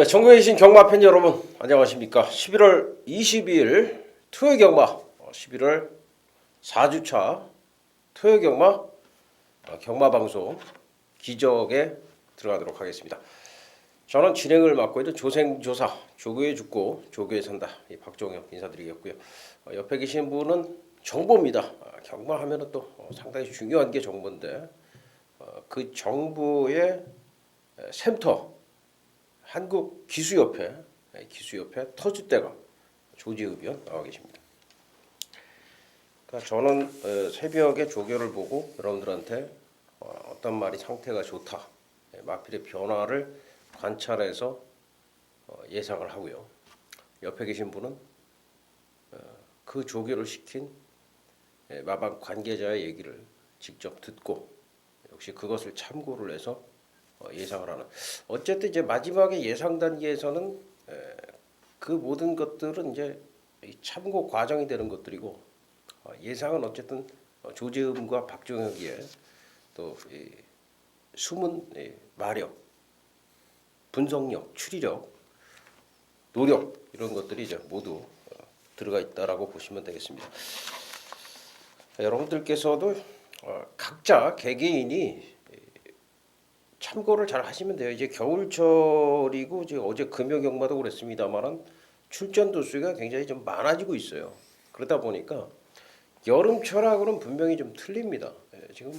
네, 전국에 계신 경마 팬 여러분 안녕하십니까. 11월 22일 토요 경마 11월 4주차 토요 경마 경마방송 기적에 들어가도록 하겠습니다. 저는 진행을 맡고 있는 조생조사 조교에 죽고 조교에 산다 이 박종혁 인사드리겠고요. 옆에 계신 분은 정보입니다. 경마하면 또 상당히 중요한 게 정보인데 그 정보의 샘터 한국기수협회 터줏대감 조지읍 위원 나와 계십니다. 그러니까 저는 새벽에 조교를 보고 여러분들한테 어떤 말이 상태가 좋다, 마필의 변화를 관찰해서 예상을 하고요. 옆에 계신 분은 그 조교를 시킨 마방 관계자의 얘기를 직접 듣고 역시 그것을 참고를 해서 예상을 하는. 어쨌든 이제 마지막에 예상 단계에서는 그 모든 것들은 이제 참고 과정이 되는 것들이고 예상은 어쨌든 조재음과 박종혁의 또 숨은 마력, 분석력, 추리력, 노력 이런 것들이 이제 모두 들어가 있다라고 보시면 되겠습니다. 여러분들께서도 각자 개개인이 참고를 잘 하시면 돼요. 이제 겨울철이고 이제 어제 금요경마도 그랬습니다만은 출전 도수가 굉장히 좀 많아지고 있어요. 그러다 보니까 여름철하고는 분명히 좀 틀립니다. 지금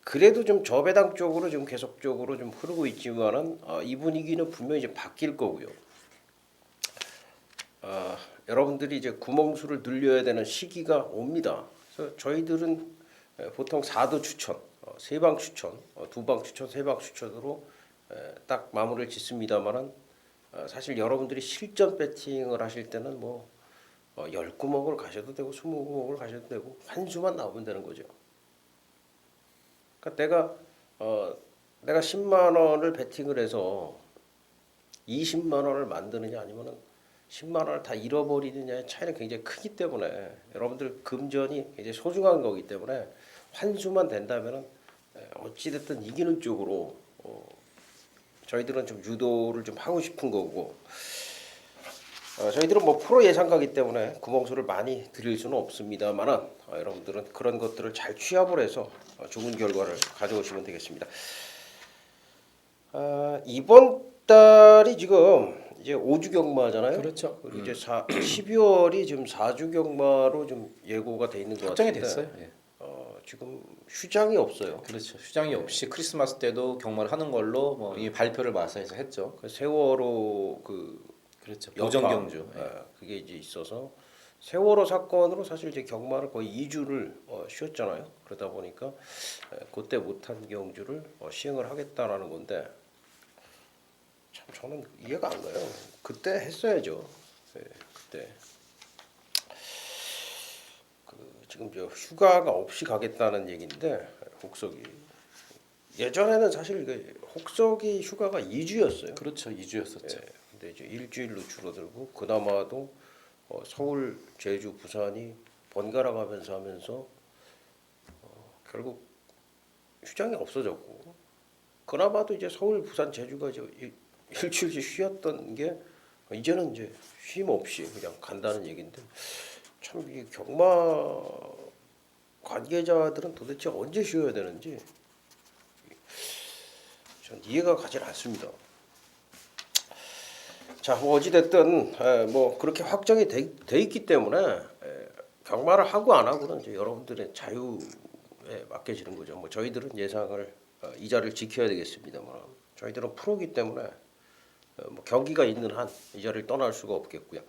그래도 좀 저배당 쪽으로 좀 계속적으로 좀 흐르고 있지만은 이 분위기는 분명히 좀 바뀔 거고요. 여러분들이 이제 구멍수를 늘려야 되는 시기가 옵니다. 그래서 저희들은 보통 4도 추천, 3방 추천, 2방 추천, 3방 추천으로 딱 마무리를 짓습니다만은 사실 여러분들이 실전 배팅을 하실 때는 뭐 10구멍을 가셔도 되고 20구멍을 가셔도 되고 한 수만 나오면 되는 거죠. 그러니까 내가 10만 원을 배팅을 해서 20만 원을 만드느냐 아니면은 10만 원을 다 잃어버리느냐의 차이는 굉장히 크기 때문에 여러분들 금전이 굉장히 소중한 거기 때문에 환수만 된다면은 어찌됐든 이기는 쪽으로 저희들은 좀 유도를 좀 하고 싶은 거고 저희들은 뭐 프로 예상가기 때문에 구멍수를 많이 드릴 수는 없습니다만은 여러분들은 그런 것들을 잘 취합을 해서 좋은 결과를 가져오시면 되겠습니다. 이번 달이 지금 이제 5주 경마잖아요. 그렇죠. 이제 12월이 지금 4주 경마로 좀 예고가 돼 있는 것 확정이 같은데 됐어요. 예. 지금 휴장이 없어요. 그렇죠. 휴장이 없이 크리스마스 때도 경마를 하는 걸로 뭐 이미 발표를 마사에서 했죠. 그 세월호 그렇죠. 여파, 보정 경주. 예. 그게 이제 있어서 세월호 사건으로 사실 이제 경마를 거의 2주를 쉬었잖아요. 그러다 보니까 그때 못한 경주를 시행을 하겠다라는 건데 참 저는 이해가 안 가요. 그때 했어야죠. 그때 지금 저 휴가가 없이 가겠다는 얘기인데 혹석이 예전에는 사실 혹석이 휴가가 2주였어요. 그렇죠. 2주였었죠. 근데 이제 일주일로 줄어들고 그나마도 서울, 제주, 부산이 번갈아 가면서 하면서 결국 휴장이 없어졌고 그나마도 이제 서울, 부산, 제주가 이제 일주일씩 쉬었던 게 이제는 이제 쉼 없이 그냥 간다는 얘기인데 참 이 경마 관계자들은 도대체 언제 쉬어야 되는지 전 이해가 가지 않습니다. 자, 뭐 어찌됐든 뭐 그렇게 확정이 돼 있기 때문에 경마를 하고 안 하고는 이제 여러분들의 자유에 맡겨지는 거죠. 뭐 저희들은 예상을 이자를 지켜야 되겠습니다만 저희들은 프로기 때문에 뭐 경기가 있는 한 이 자리를 떠날 수가 없겠고요.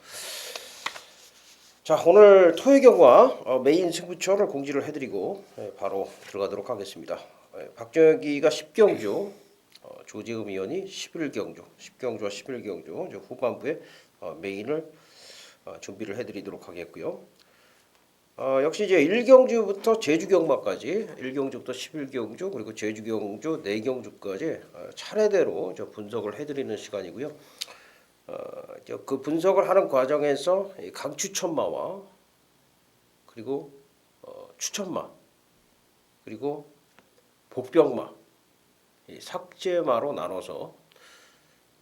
자, 오늘 토요 경마 메인 승부처를 공지를 해드리고 바로 들어가도록 하겠습니다. 박정혁이가 10경주, 조재음 위원이 11경주, 10경주와 11경주 후반부에 메인을 준비를 해드리도록 하겠고요. 역시 이제 1경주부터 제주경마까지 1경주부터 11경주 그리고 제주경주 4경주까지 차례대로 분석을 해드리는 시간이고요. 그 분석을 하는 과정에서 강추천마와 그리고 추천마 그리고 복병마 삭제마로 나눠서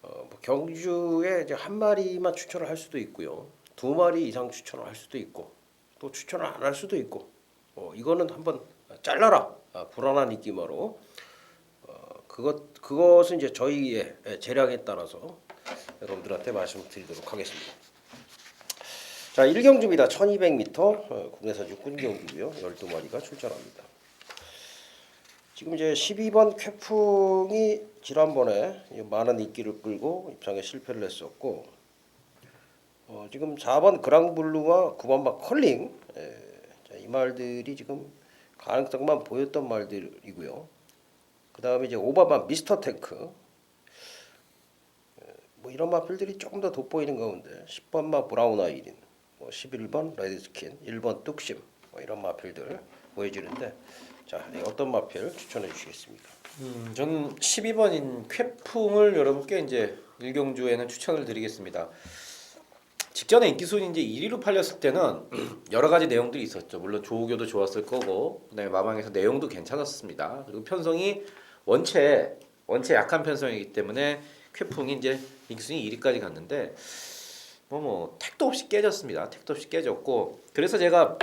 뭐 경주에 이제 한 마리만 추천을 할 수도 있고요. 두 마리 이상 추천을 할 수도 있고 또 추천을 안 할 수도 있고 이거는 한번 잘라라 불안한 입기마로 그것은 이제 저희의 재량에 따라서 여러분들한테 말씀드리도록 하겠습니다. 자 1경주입니다. 1200m 국내산 육군 경주고요. 12마리가 출전합니다. 지금 이제 12번 쾌풍이 지난번에 많은 인기를 끌고 입상에 실패를 했었고 지금 4번 그랑블루와 9번 막 컬링 이 말들이 지금 가능성만 보였던 말들이고요. 그 다음에 이제 5번만 미스터 탱크 뭐 이런 마필들이 조금 더 돋보이는 가운데 10번만 브라운 아이린 11번 레드스킨 1번 뚝심 이런 마필들 보여지는데 자 어떤 마필 추천해 주시겠습니까? 저는 12번인 쾌풍을 여러분께 이제 일경주에는 추천을 드리겠습니다. 직전에 인기 순위 이제 1위로 팔렸을 때는 여러 가지 내용들이 있었죠. 물론 조우교도 좋았을 거고, 그다음에 마방에서 내용도 괜찮았습니다. 그리고 편성이 원체 약한 편성이기 때문에 쾌풍이 이제 인기 순위 1위까지 갔는데 택도 없이 깨졌습니다. 택도 없이 깨졌고, 그래서 제가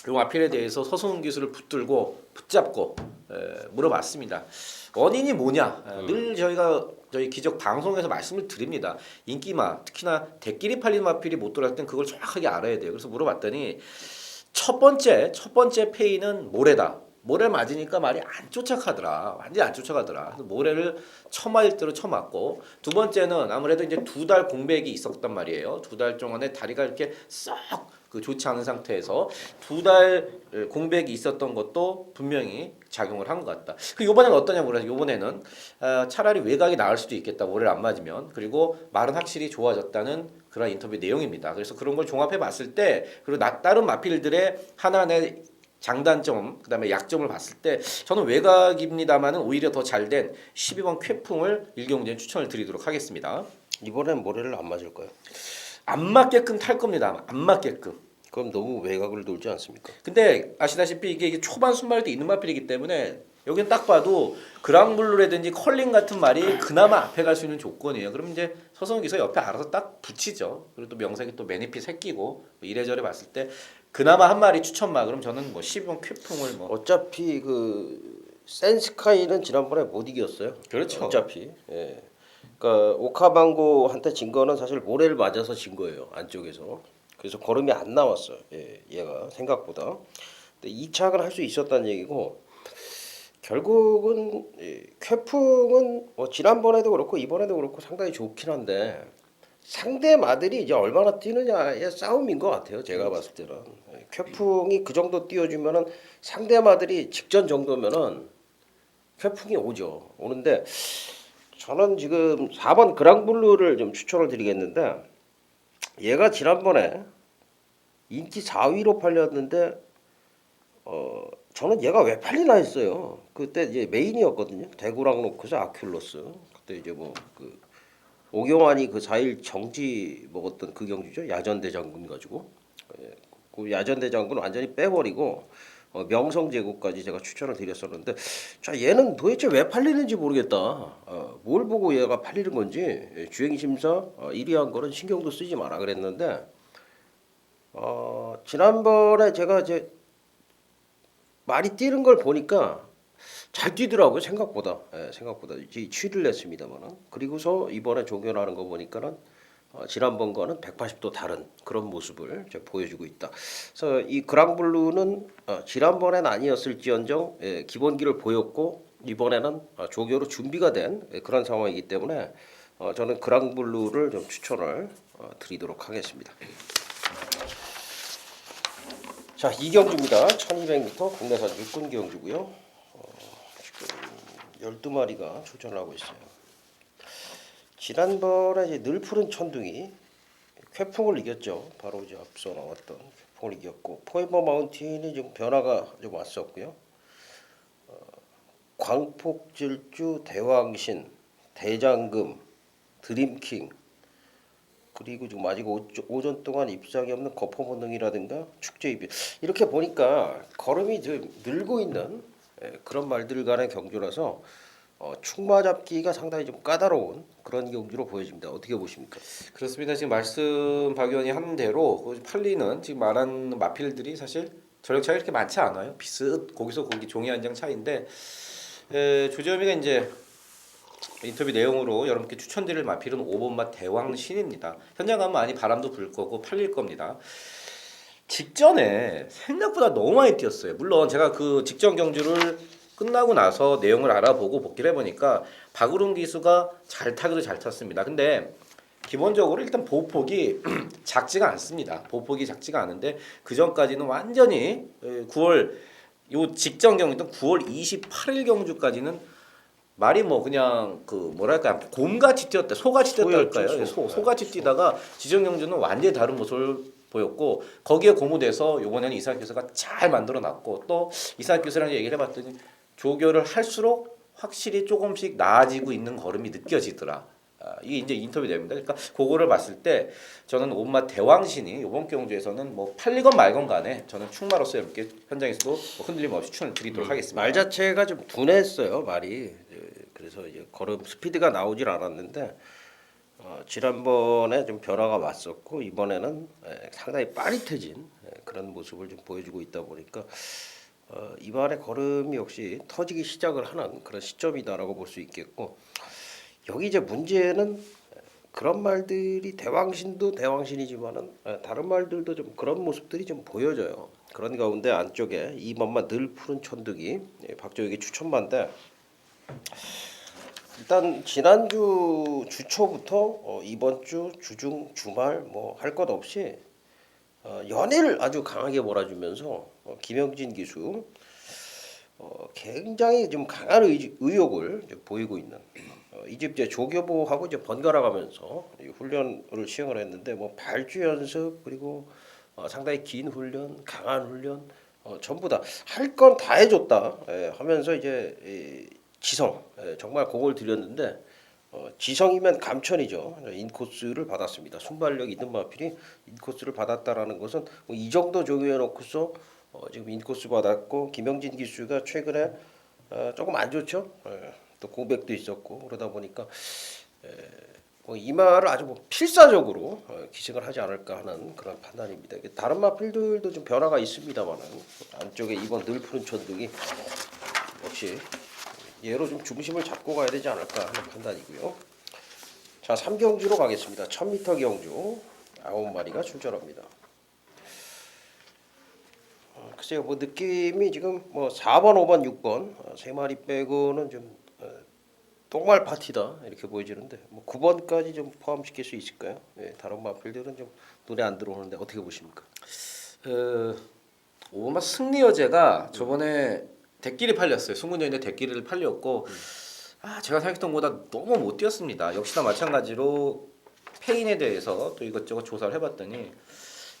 이 마필에 대해서 서승훈 기술을 붙잡고 물어봤습니다. 원인이 뭐냐? 늘 저희 기적 방송에서 말씀을 드립니다. 인기마 특히나 대끼리 팔리는 마필이 못 돌아갈 땐 그걸 정확하게 알아야 돼요. 그래서 물어봤더니 첫 번째 페이는 모래다. 모래 맞으니까 말이 안 쫓아가더라. 완전히 안 쫓아가더라. 그래서 모래를 쳐맞을 대로 쳐맞고 두 번째는 아무래도 이제 2달 공백이 있었단 말이에요. 2달 동안에 다리가 이렇게 썩 좋지 않은 상태에서 2달 공백이 있었던 것도 분명히 작용을 한 것 같다. 그 이번에는 어떠냐 모르겠어요. 이번에는 차라리 외곽이 나을 수도 있겠다. 모래를 안 맞으면. 그리고 말은 확실히 좋아졌다는 그런 인터뷰 내용입니다. 그래서 그런 걸 종합해 봤을 때 그리고 다른 마필들의 하나의 장단점 그다음에 약점을 봤을 때 저는 외곽입니다만은 오히려 더 잘된 12번 쾌풍을 일경주에 추천을 드리도록 하겠습니다. 이번엔 모래를 안 맞을까요? 안 맞게끔 탈 겁니다. 안 맞게끔. 그럼 너무 외곽을 돌지 않습니까? 근데 아시다시피 이게 초반 순발도 있는 마필이기 때문에 여기는 딱 봐도 그랑블루라든지 컬링 같은 말이 그나마 앞에 갈 수 있는 조건이에요. 그럼 이제 서성훈 기사 옆에 알아서 딱 붙이죠. 그리고 또 명색이 또 매니피 새끼고 이래저래 봤을 때 그나마 한 마리 추천마 그럼 저는 12번 쾌풍을 어차피 그 센스카이는 지난번에 못 이겼어요. 그렇죠. 어차피 그러니까 오카방고한테 진 거는 사실 모래를 맞아서 진 거예요. 안쪽에서. 그래서 걸음이 안 나왔어요. 얘가 생각보다. 근데 2착을 할 수 있었다는 얘기고 결국은 쾌풍은 지난번에도 그렇고 이번에도 그렇고 상당히 좋긴 한데 상대 마들이 이제 얼마나 뛰느냐의 싸움인 것 같아요. 제가 봤을 때는 쾌풍이 그 정도 뛰어주면은 상대 마들이 직전 정도면은 쾌풍이 오는데 저는 지금 4번 그랑블루를 좀 추천을 드리겠는데 얘가 지난번에 인기 4위로 팔렸는데 저는 얘가 왜 팔리나 했어요. 그때 이제 메인이었거든요. 대구랑 노크스 아큘러스. 그때 이제 그 오경환이 그 4일 정지 먹었던 그 경주죠. 야전대장군 가지고 그 야전대장군 완전히 빼버리고 명성제국까지 제가 추천을 드렸었는데 자 얘는 도대체 왜 팔리는지 모르겠다. 뭘 보고 얘가 팔리는 건지 주행심사 1위 한 거는 신경도 쓰지 마라 그랬는데 지난번에 제가 이제 많이 뛰는 걸 보니까 잘 뛰더라고요 생각보다. 생각보다 이제 취를 냈습니다만은 그리고서 이번에 조견하는 거 보니까는 지난번과는 180도 다른 그런 모습을 보여주고 있다. 그래서 이 그랑블루는 지난번엔 아니었을지언정 기본기를 보였고 이번에는 조교로 준비가 된 그런 상황이기 때문에 저는 그랑블루를 좀 추천을 드리도록 하겠습니다. 자, 이경주입니다. 1200m 국내산 육군 경주고요. 지금 12마리가 출전을 하고 있어요. 지난번에 이제 늘 푸른 천둥이 쾌풍을 이겼죠. 바로 이제 앞서 나왔던 쾌풍을 이겼고 포에버 마운틴이 좀 변화가 좀 왔었고요. 광폭질주, 대왕신, 대장금, 드림킹 그리고 지금 아직 오전 동안 입상이 없는 거포본능이라든가 축제입이 이렇게 보니까 걸음이 좀 늘고 있는 그런 말들 간의 경주라서 축마 잡기가 상당히 좀 까다로운 그런 경기로 보여집니다. 어떻게 보십니까? 그렇습니다. 지금 말씀 박 의원이 한 대로 그 팔리는 지금 말한 마필들이 사실 전력 차이 그렇게 많지 않아요. 비슷 거기서 거기 종이 한 장 차이인데 조재범이가 이제 인터뷰 내용으로 여러분께 추천드릴 마필은 5번 맛 대왕신입니다. 현장 가면 많이 바람도 불 거고 팔릴 겁니다. 직전에 생각보다 너무 많이 뛰었어요. 물론 제가 그 직전 경주를 끝나고 나서 내용을 알아보고 복귀를 해보니까 박우름 기수가 잘 타기도 잘 탔습니다. 근데 기본적으로 일단 보폭이 작지가 않습니다. 보폭이 작지가 않은데 그 전까지는 완전히 9월 요 직전 경주던 9월 28일 경주까지는 말이 뭐 그냥 그 뭐랄까 곰같이 뛰었다, 소같이 뛰었다 할까요? 소같이 뛰다가 지정 경주는 완전히 다른 모습을 보였고 거기에 고무돼서 이번에는 이상학 교수가 잘 만들어놨고 또 이상학 교수랑 얘기를 해봤더니 조교를 할수록 확실히 조금씩 나아지고 있는 걸음이 느껴지더라. 이게 이제 인터뷰 내용입니다. 그러니까 그거를 봤을 때 저는 온맛 대왕신이 이번 경주에서는 뭐 팔리건 말건 간에 저는 충마로서 이렇게 현장에서도 뭐 흔들림 없이 추천을 드리도록 하겠습니다. 말 자체가 좀 둔했어요, 말이. 그래서 이제 걸음 스피드가 나오질 않았는데 지난번에 좀 변화가 왔었고 이번에는 상당히 빠릿해진 그런 모습을 좀 보여주고 있다 보니까 이번에 걸음이 역시 터지기 시작을 하는 그런 시점이다라고 볼 수 있겠고 여기 이제 문제는 그런 말들이 대왕신도 대왕신이지만은 다른 말들도 좀 그런 모습들이 좀 보여져요. 그런 가운데 안쪽에 2번만 늘 푸른 천둥이 박조혁의 추천만데 일단 지난주 주초부터 이번 주 주중 주말 뭐 할 것 없이 연애를 아주 강하게 몰아주면서 김영진 기수 굉장히 좀 강한 의욕을 이제 보이고 있는 이집 이제 조교부하고 이제 번갈아 가면서 훈련을 시행을 했는데 뭐 발주 연습 그리고 상당히 긴 훈련, 강한 훈련 전부 다 할 건 다 해줬다 하면서 이제 지성 정말 그걸 드렸는데 지성이면 감천이죠. 인코스를 받았습니다. 순발력 있는 마필이 인코스를 받았다라는 것은 뭐이 정도 조교해 놓고서 지금 인코스 받았고 김영진 기수가 최근에 조금 안 좋죠. 또 고백도 있었고 그러다 보니까 뭐이 말을 아주 뭐 필사적으로 기색을 하지 않을까 하는 그런 판단입니다. 다른 마필들도 좀 변화가 있습니다만은 안쪽에 이번 늘 푸른 천둥이 역시 얘로 좀 중심을 잡고 가야 되지 않을까 하는 판단이고요. 자, 3경주로 가겠습니다. 1000m 경주 9마리가 출전합니다. 글쎄요, 뭐 느낌이 지금 뭐 4번, 5번, 6번 세 마리 빼고는 좀 똥말 파티다 이렇게 보여지는데 뭐 9번까지 좀 포함시킬 수 있을까요? 다른 마필들은 좀 눈에 안 들어오는데 어떻게 보십니까? 오마 승리 여제가 저번에 대끼리 팔렸어요. 승군여인데 대끼리를 팔렸고 제가 생각했던 것보다 너무 못 뛰었습니다. 역시나 마찬가지로 페인에 대해서 또 이것저것 조사를 해봤더니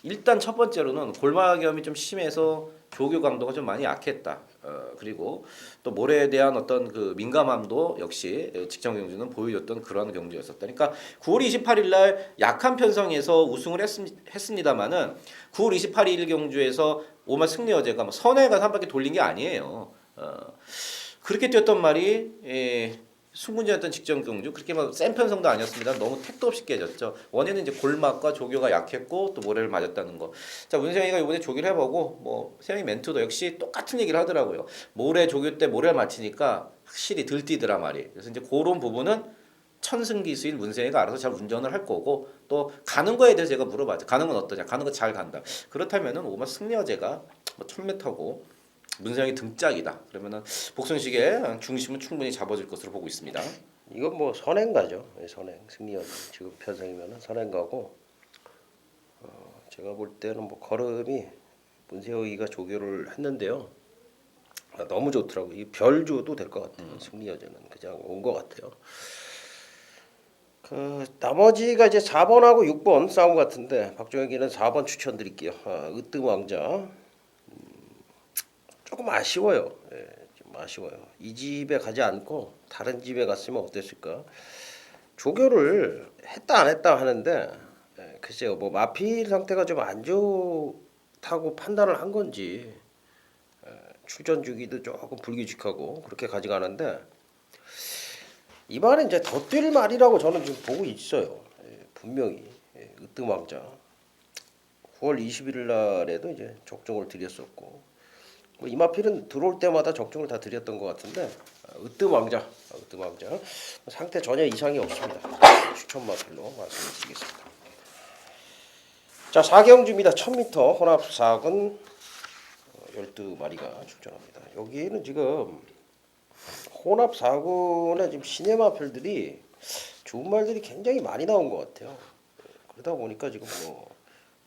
일단 첫 번째로는 골마겸이 좀 심해서 조교 강도가 좀 많이 약했다. 그리고 또 모래에 대한 어떤 그 민감함도 역시 직전 경주는 보여줬던 그런 경주였었다. 그러니까 9월 28일 날 약한 편성에서 우승을 했습니다만은 9월 28일 경주에서 오마 승리 여제가 뭐 선에 가서 한 바퀴 돌린 게 아니에요. 그렇게 뛰었던 말이 승군이었던 직전 경주 그렇게 막 센 편성도 아니었습니다. 너무 택도 없이 깨졌죠. 원인은 이제 골막과 조교가 약했고 또 모래를 맞았다는 거. 자 문세영이가 이번에 조교를 해보고 뭐 세영이 멘트도 역시 똑같은 얘기를 하더라고요. 모래 조교 때 모래를 맞히니까 확실히 덜 뛰더라 말이. 그래서 이제 그런 부분은 천승 기수인 문세영이가 알아서 잘 운전을 할 거고 또 가는 거에 대해서 제가 물어봤죠. 가는 건 어떠냐? 가는 거 잘 간다. 그렇다면은 오마 승려제가 뭐 1000m고 문세영이 등짝이다. 그러면은 복선식의 중심은 충분히 잡아줄 것으로 보고 있습니다. 이건 뭐 선행가죠. 선행 승리연 지금 편성이면은 선행가고 제가 볼 때는 뭐 걸음이 문세영이가 조교를 했는데요. 너무 좋더라고. 이 별주도 될 것 같아요. 승리여제는 그냥 온 것 같아요. 그 나머지가 이제 4번하고 6번 싸움 같은데 박종혁이는 4번 추천드릴게요. 으뜸왕자 조금 아쉬워요. 좀 아쉬워요. 이 집에 가지 않고 다른 집에 갔으면 어땠을까? 조교를 했다 안 했다 하는데 글쎄요. 뭐 마필 상태가 좀 안 좋다고 판단을 한 건지 출전 주기도 조금 불규칙하고 그렇게 가져가는데 이번에 이제 더 뛸 말이라고 저는 지금 보고 있어요. 분명히 으뜸왕자 9월 21일 날에도 이제 적중을 드렸었고 뭐 이마필은 들어올 때마다 적중을 다 드렸던 것 같은데 으뜸왕자 상태 전혀 이상이 없습니다. 추천 마필로 말씀드리겠습니다. 자 4경주입니다. 1000m 혼합사근 12마리가 출전합니다. 여기에는 지금 혼합사근에 지금 시네마필들이 좋은 말들이 굉장히 많이 나온 것 같아요. 그러다 보니까 지금 뭐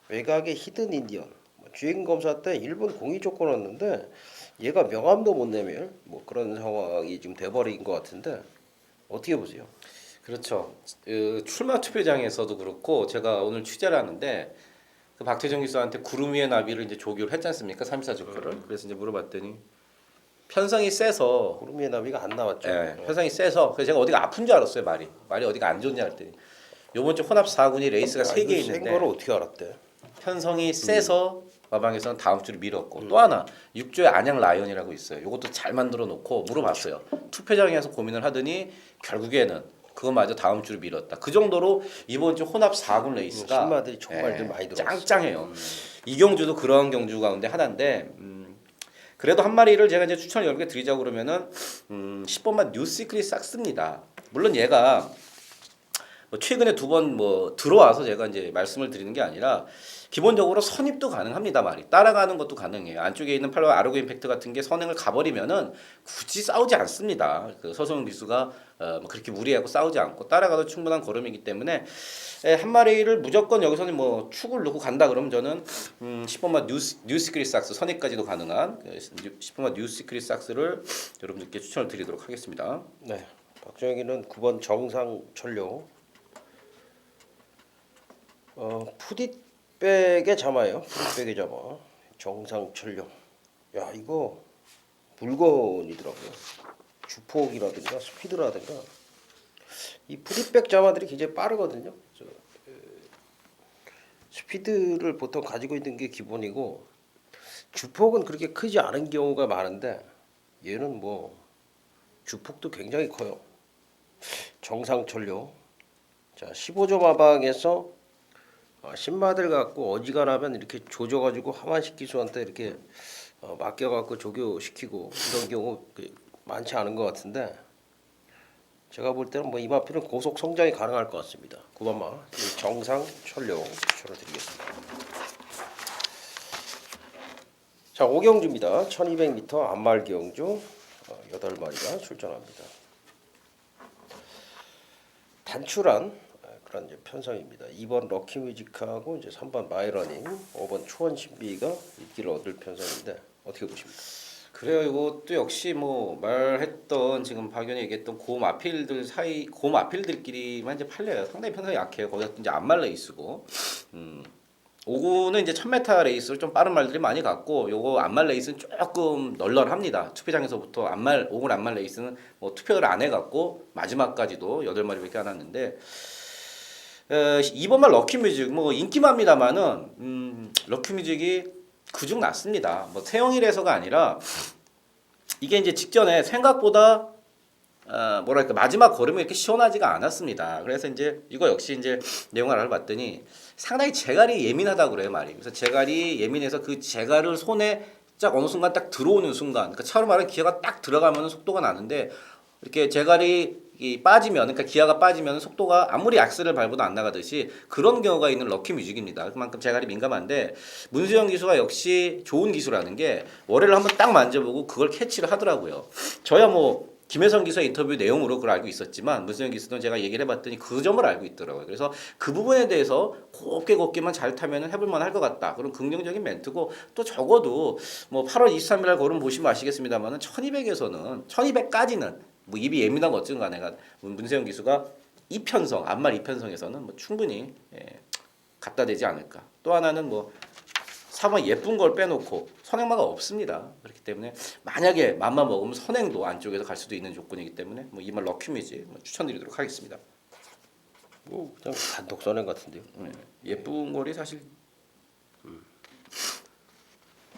외곽의 히든 인디언 주행 검사 때 일본 공이 쫓겨났는데 얘가 명함도 못 내밀 뭐 그런 상황이 지금 돼버린 것 같은데 어떻게 보세요? 그렇죠. 출마 투표장에서도 그렇고 제가 오늘 취재를 하는데 그 박태정 기수한테 구름 위의 나비를 이제 조교를 했지 않습니까? 3.14 조교를. 그래서 이제 물어봤더니 편성이 세서 구름의 나비가 안 나왔죠. 예, 편성이 세서 그래서 제가 어디가 아픈 줄 알았어요. 말이 어디가 안 좋냐 했더니 요번 주 혼합 4군이 레이스가 3개 센 있는데 거를 어떻게 알았대? 편성이 세서 마방에서는 다음 주를 미뤘고 또 하나 6조의 안양 라이언이라고 있어요. 이것도 잘 만들어 놓고 물어봤어요. 투표장에서 고민을 하더니 결국에는 그거마저 다음 주로 미뤘다. 그 정도로 이번 주 혼합 4군 레이스가 신마들이 정말 좀 많이 들어왔어요. 짱짱해요. 이 경주도 그런 경주 가운데 하나인데 그래도 한 마리를 제가 이제 추천을 여러 개 드리자고 그러면은 10번만 뉴시크릿 삭스입니다. 물론 얘가 뭐 최근에 2번 뭐 들어와서 제가 이제 말씀을 드리는 게 아니라 기본적으로 선입도 가능합니다 말이 따라가는 것도 가능해요. 안쪽에 있는 팔로우 아르고 임팩트 같은 게 선행을 가버리면은 굳이 싸우지 않습니다. 그 서성훈 기수가 뭐 그렇게 무리하고 싸우지 않고 따라가도 충분한 걸음이기 때문에 한 마리를 무조건 여기서는 뭐 축을 놓고 간다 그러면 저는 10번마 뉴시크릿 삭스 선입까지도 가능한 10번마 뉴시크릿 삭스를 여러분들께 추천을 드리도록 하겠습니다. 네, 박정희는 9번 정상철료 푸디백의 자마예요. 푸디백의 자마 정상철료. 야 이거 물건이더라고요. 주폭이라든가 스피드라든가 이 푸디백 자마들이 굉장히 빠르거든요. 스피드를 보통 가지고 있는 게 기본이고 주폭은 그렇게 크지 않은 경우가 많은데 얘는 뭐 주폭도 굉장히 커요. 정상철료. 자 15조 마방에서 신마들 갖고 어지간하면 이렇게 조져가지고 하만식 기수한테 이렇게 맡겨갖고 조교시키고 이런 경우 많지 않은 것 같은데 제가 볼 때는 뭐 이마필은 고속 성장이 가능할 것 같습니다. 9번마 정상 철료 추천을 드리겠습니다. 자 5경주입니다. 1200m 안말 경주 8마리가 출전합니다. 단출한 그런 이제 편성입니다. 2번 럭키뮤직하고 이제 3번 마이러닝, 5번 초원신비가 인기를 얻을 편성인데 어떻게 보십니까? 그래요. 이것도 역시 뭐 말했던 지금 박연이 얘기했던 고마필들 사이 고마필들끼리만 이제 팔려요. 상당히 편성이 약해요. 거기가 이제 안말 레이스고, 5구는 이제 1000m 레이스를 좀 빠른 말들이 많이 갔고, 요거 안말 레이스는 조금 널널합니다. 투표장에서부터 5군 안말 레이스는 뭐 투표를 안 해갖고 마지막까지도 8마리밖에 안 왔는데. 2번말 럭키뮤직 뭐 인기만입니다만은 럭키뮤직이 그중 낫습니다. 뭐 태영이라서가 아니라 이게 이제 직전에 생각보다 뭐랄까 마지막 걸음이 이렇게 시원하지가 않았습니다. 그래서 이제 이거 역시 이제 내용을 알아봤더니 상당히 재갈이 예민하다고 그래요 말이. 그래서 재갈이 예민해서 그 재갈을 손에 딱 어느 순간 딱 들어오는 순간, 그러니까 차로 말하면 기아가 딱 들어가면 속도가 나는데 이렇게 재갈이 빠지면, 그러니까 기아가 빠지면 속도가 아무리 악셀을 밟아도 안 나가듯이 그런 경우가 있는 럭키뮤직입니다. 그만큼 재갈이 민감한데 문수영 기수가 역시 좋은 기수라는 게 월요를 한번 딱 만져보고 그걸 캐치를 하더라고요. 저야 뭐 김혜성 기수의 인터뷰 내용으로 그걸 알고 있었지만 문수영 기수는 제가 얘기를 해봤더니 그 점을 알고 있더라고요. 그래서 그 부분에 대해서 곱게만 잘 타면 해볼만 할 것 같다. 그런 긍정적인 멘트고 또 적어도 뭐 8월 23일 날 걸음 보시면 아시겠습니다만은 1200에서는 1200까지는 뭐 입이 예민한 거 어쨌든 간에 문세영 기수가 이편성 안말 이편성에서는 뭐 충분히 갖다 대지 않을까. 또 하나는 뭐 4번 예쁜 걸 빼놓고 선행마가 없습니다. 그렇기 때문에 만약에 맘만 먹으면 선행도 안쪽에서 갈 수도 있는 조건이기 때문에 뭐 이말 럭키뮤직 추천드리도록 하겠습니다. 뭐 그냥 단독 선행 같은데요. 예쁜 걸이 사실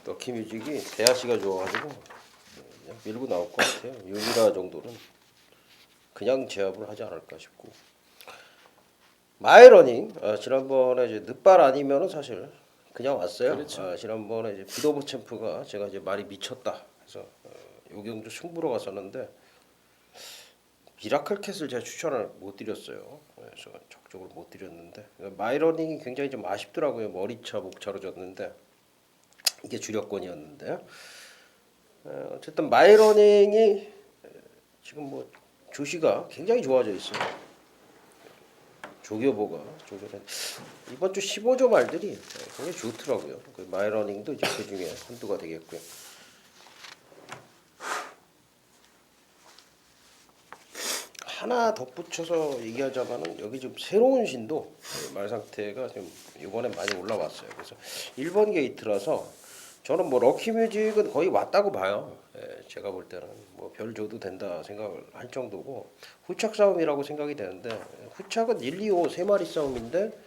럭키뮤직이 대하씨가 좋아가지고 그냥 밀고 나올 것 같아요. 유미라 정도는 그냥 제압을 하지 않을까 싶고 마이러닝 지난번에 이제 늦발 아니면은 사실 그냥 왔어요. 그렇죠. 지난번에 이제 비도브 챔프가 제가 이제 말이 미쳤다 해서 요경주 승부로 갔었는데 미라클 캣을 제가 추천을 못 드렸어요. 그래서 적극적으로 못 드렸는데 마이러닝이 굉장히 좀 아쉽더라고요. 머리차 목차로 졌는데 이게 주력권이었는데 어쨌든 마이러닝이 지금 뭐 조시가 굉장히 좋아져 있어요. 조교보가 조교는 이번 주 15조 말들이 굉장히 좋더라고요. 그 마이러닝도 이제 그 중에 한두가 되겠고요. 하나 덧붙여서 얘기하자면은 여기 좀 새로운 신도 말 상태가 좀 이번에 많이 올라왔어요. 그래서 1번 게이트라서 저는 뭐 럭키뮤직은 거의 왔다고 봐요. 제가 볼 때는 뭐 별 줘도 된다 생각을 할 정도고 후착 싸움이라고 생각이 되는데 후착은 1, 2, 5 세 마리 싸움인데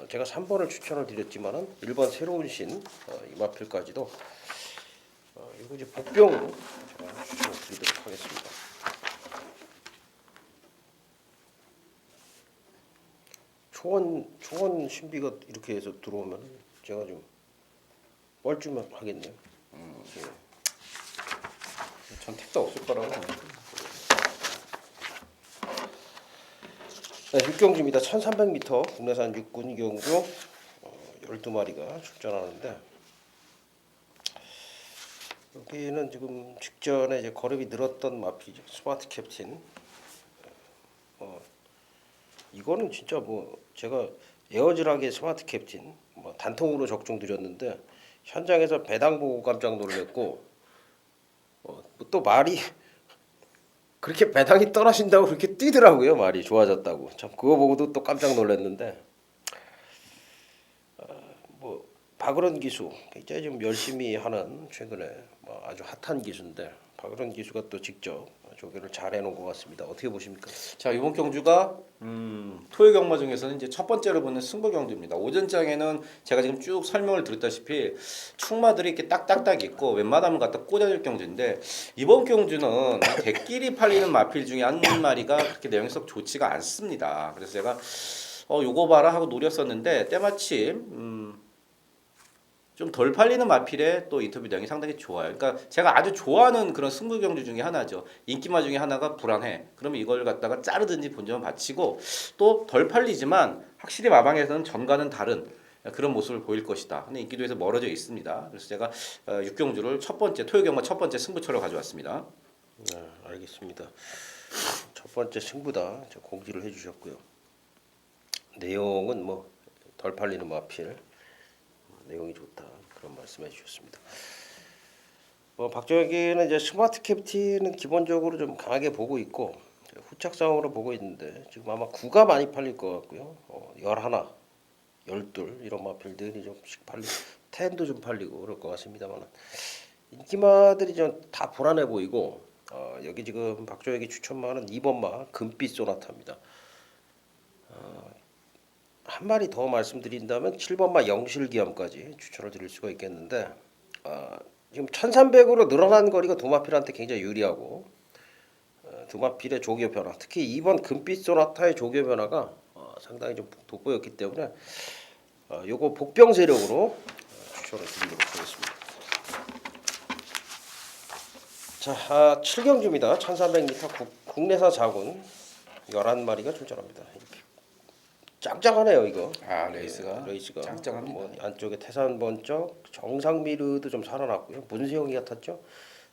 제가 3번을 추천을 드렸지만은 1번 새로운 신 이마필까지도 이거 이제 복병으로 제가 추천을 드리도록 하겠습니다. 초원 신비가 이렇게 해서 들어오면 제가 좀 뻘쭘 하겠네요. 예. 전 택도 없을 거라고. 네, 육경주입니다. 1300m 국내산 육군 경주 12마리가 출전하는데 여기는 지금 직전에 이제 거름이 늘었던 마필이죠. 스마트 캡틴. 이거는 진짜 뭐 제가 에어질하게 스마트 캡틴 뭐 단통으로 적중 드렸는데 현장에서 배당 보고 깜짝 놀랐고 또 말이 그렇게 배당이 떨어진다고 그렇게 뛰더라고요. 말이 좋아졌다고. 참 그거 보고도 또 깜짝 놀랐는데 뭐 박으론 기수 굉장히 좀 열심히 하는 최근에 뭐 아주 핫한 기수인데 박으론 기수가 또 직접 조교를 잘 해놓은 것 같습니다. 어떻게 보십니까? 자, 이번 경주가 토요 경마 중에서는 이제 첫 번째로 보는 승부 경주입니다. 오전장에는 제가 지금 쭉 설명을 드렸다시피 축마들이 이렇게 딱딱딱 있고 웬만하면 갖다 꽂아줄 경주인데 이번 경주는 대끼리 팔리는 마필 중에 한 마리가 그렇게 내용이 썩 좋지가 않습니다. 그래서 제가 요거 봐라 하고 노렸었는데 때마침 좀 덜 팔리는 마필에 또 인터뷰 내용이 상당히 좋아요. 그러니까 제가 아주 좋아하는 그런 승부 경주 중에 하나죠. 인기마 중에 하나가 불안해. 그러면 이걸 갖다가 자르든지 본전을 바치고 또 덜 팔리지만 확실히 마방에서는 전과는 다른 그런 모습을 보일 것이다. 근데 인기도에서 멀어져 있습니다. 그래서 제가 육경주를 첫 번째 토요경마 첫 번째 승부처로 가져왔습니다. 네, 알겠습니다. 첫 번째 승부다. 저 공지를 해주셨고요. 내용은 뭐 덜 팔리는 마필 내용이 좋다 그런 말씀해 주셨습니다. 뭐 박정혁이는 이제 스마트 캡틴은 기본적으로 좀 강하게 보고 있고 후착 싸움으로 보고 있는데 지금 아마 9가 많이 팔릴 것 같고요. 11, 12 이런 마필들이 좀씩 팔리고 10도 좀 팔리고 그럴 것 같습니다만 인기마들이 좀 다 불안해 보이고 여기 지금 박정혁이 추천마는 2번마 금빛 소나타입니다. 한 마리 더 말씀드린다면 7번마 영실기암까지 추천을 드릴 수가 있겠는데 지금 1300으로 늘어난 거리가 도마필한테 굉장히 유리하고 도마필의 조교 변화 특히 2번 금빛 소나타의 조교 변화가 상당히 좀 돋보였기 때문에 요거 복병 세력으로 추천을 드리도록 하겠습니다. 자, 7경주입니다. 1300m 국내산 자군 11마리가 출전합니다. 짱짱하네요 이거. 레이스가 짱짱합니다. 뭐 안쪽에 태산 번쩍 정상미르도 좀 살아났고요. 문세영이 같았죠.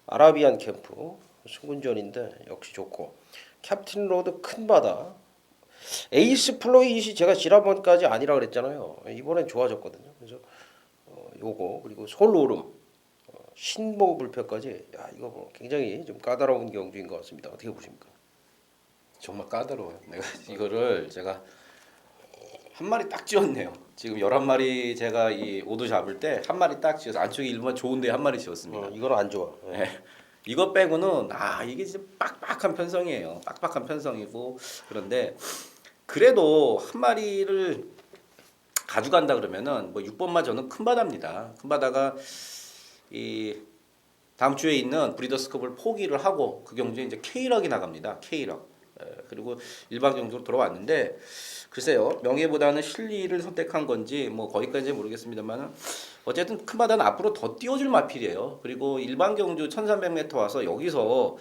아라비안 캠프 승군전인데 역시 좋고 캡틴 로드 큰 바다 에이스 플로이시 제가 지난번까지 아니라 그랬잖아요. 이번엔 좋아졌거든요. 그래서 요거 그리고 솔오름 신봉 불패까지 이거 뭐 굉장히 좀 까다로운 경주인 것 같습니다. 어떻게 보십니까? 정말 까다로워요. 내가 이거를 제가 한 마리 딱 지었네요. 지금 11마리 제가 이 오도 잡을 때 한 마리 딱 지어서 안쪽에 일반 좋은데 한 마리 지었습니다. 이거는 안 좋아. 네. 이거 빼고는 이게 진짜 빡빡한 편성이에요. 빡빡한 편성이고 그런데 그래도 한 마리를 가져간다 그러면은 뭐 6번마 저는 큰 바다입니다. 큰 바다가 이 다음 주에 있는 브리더스컵을 포기를 하고 그 경주에 이제 K락이 나갑니다. K락. 그리고 일반 경주로 돌아왔는데 글쎄요 명예보다는 실리를 선택한 건지 뭐 거기까지 모르겠습니다만은 어쨌든 큰 바다는 앞으로 더 띄워줄 마필이에요. 그리고 일반 경주 1,300m 와서 여기서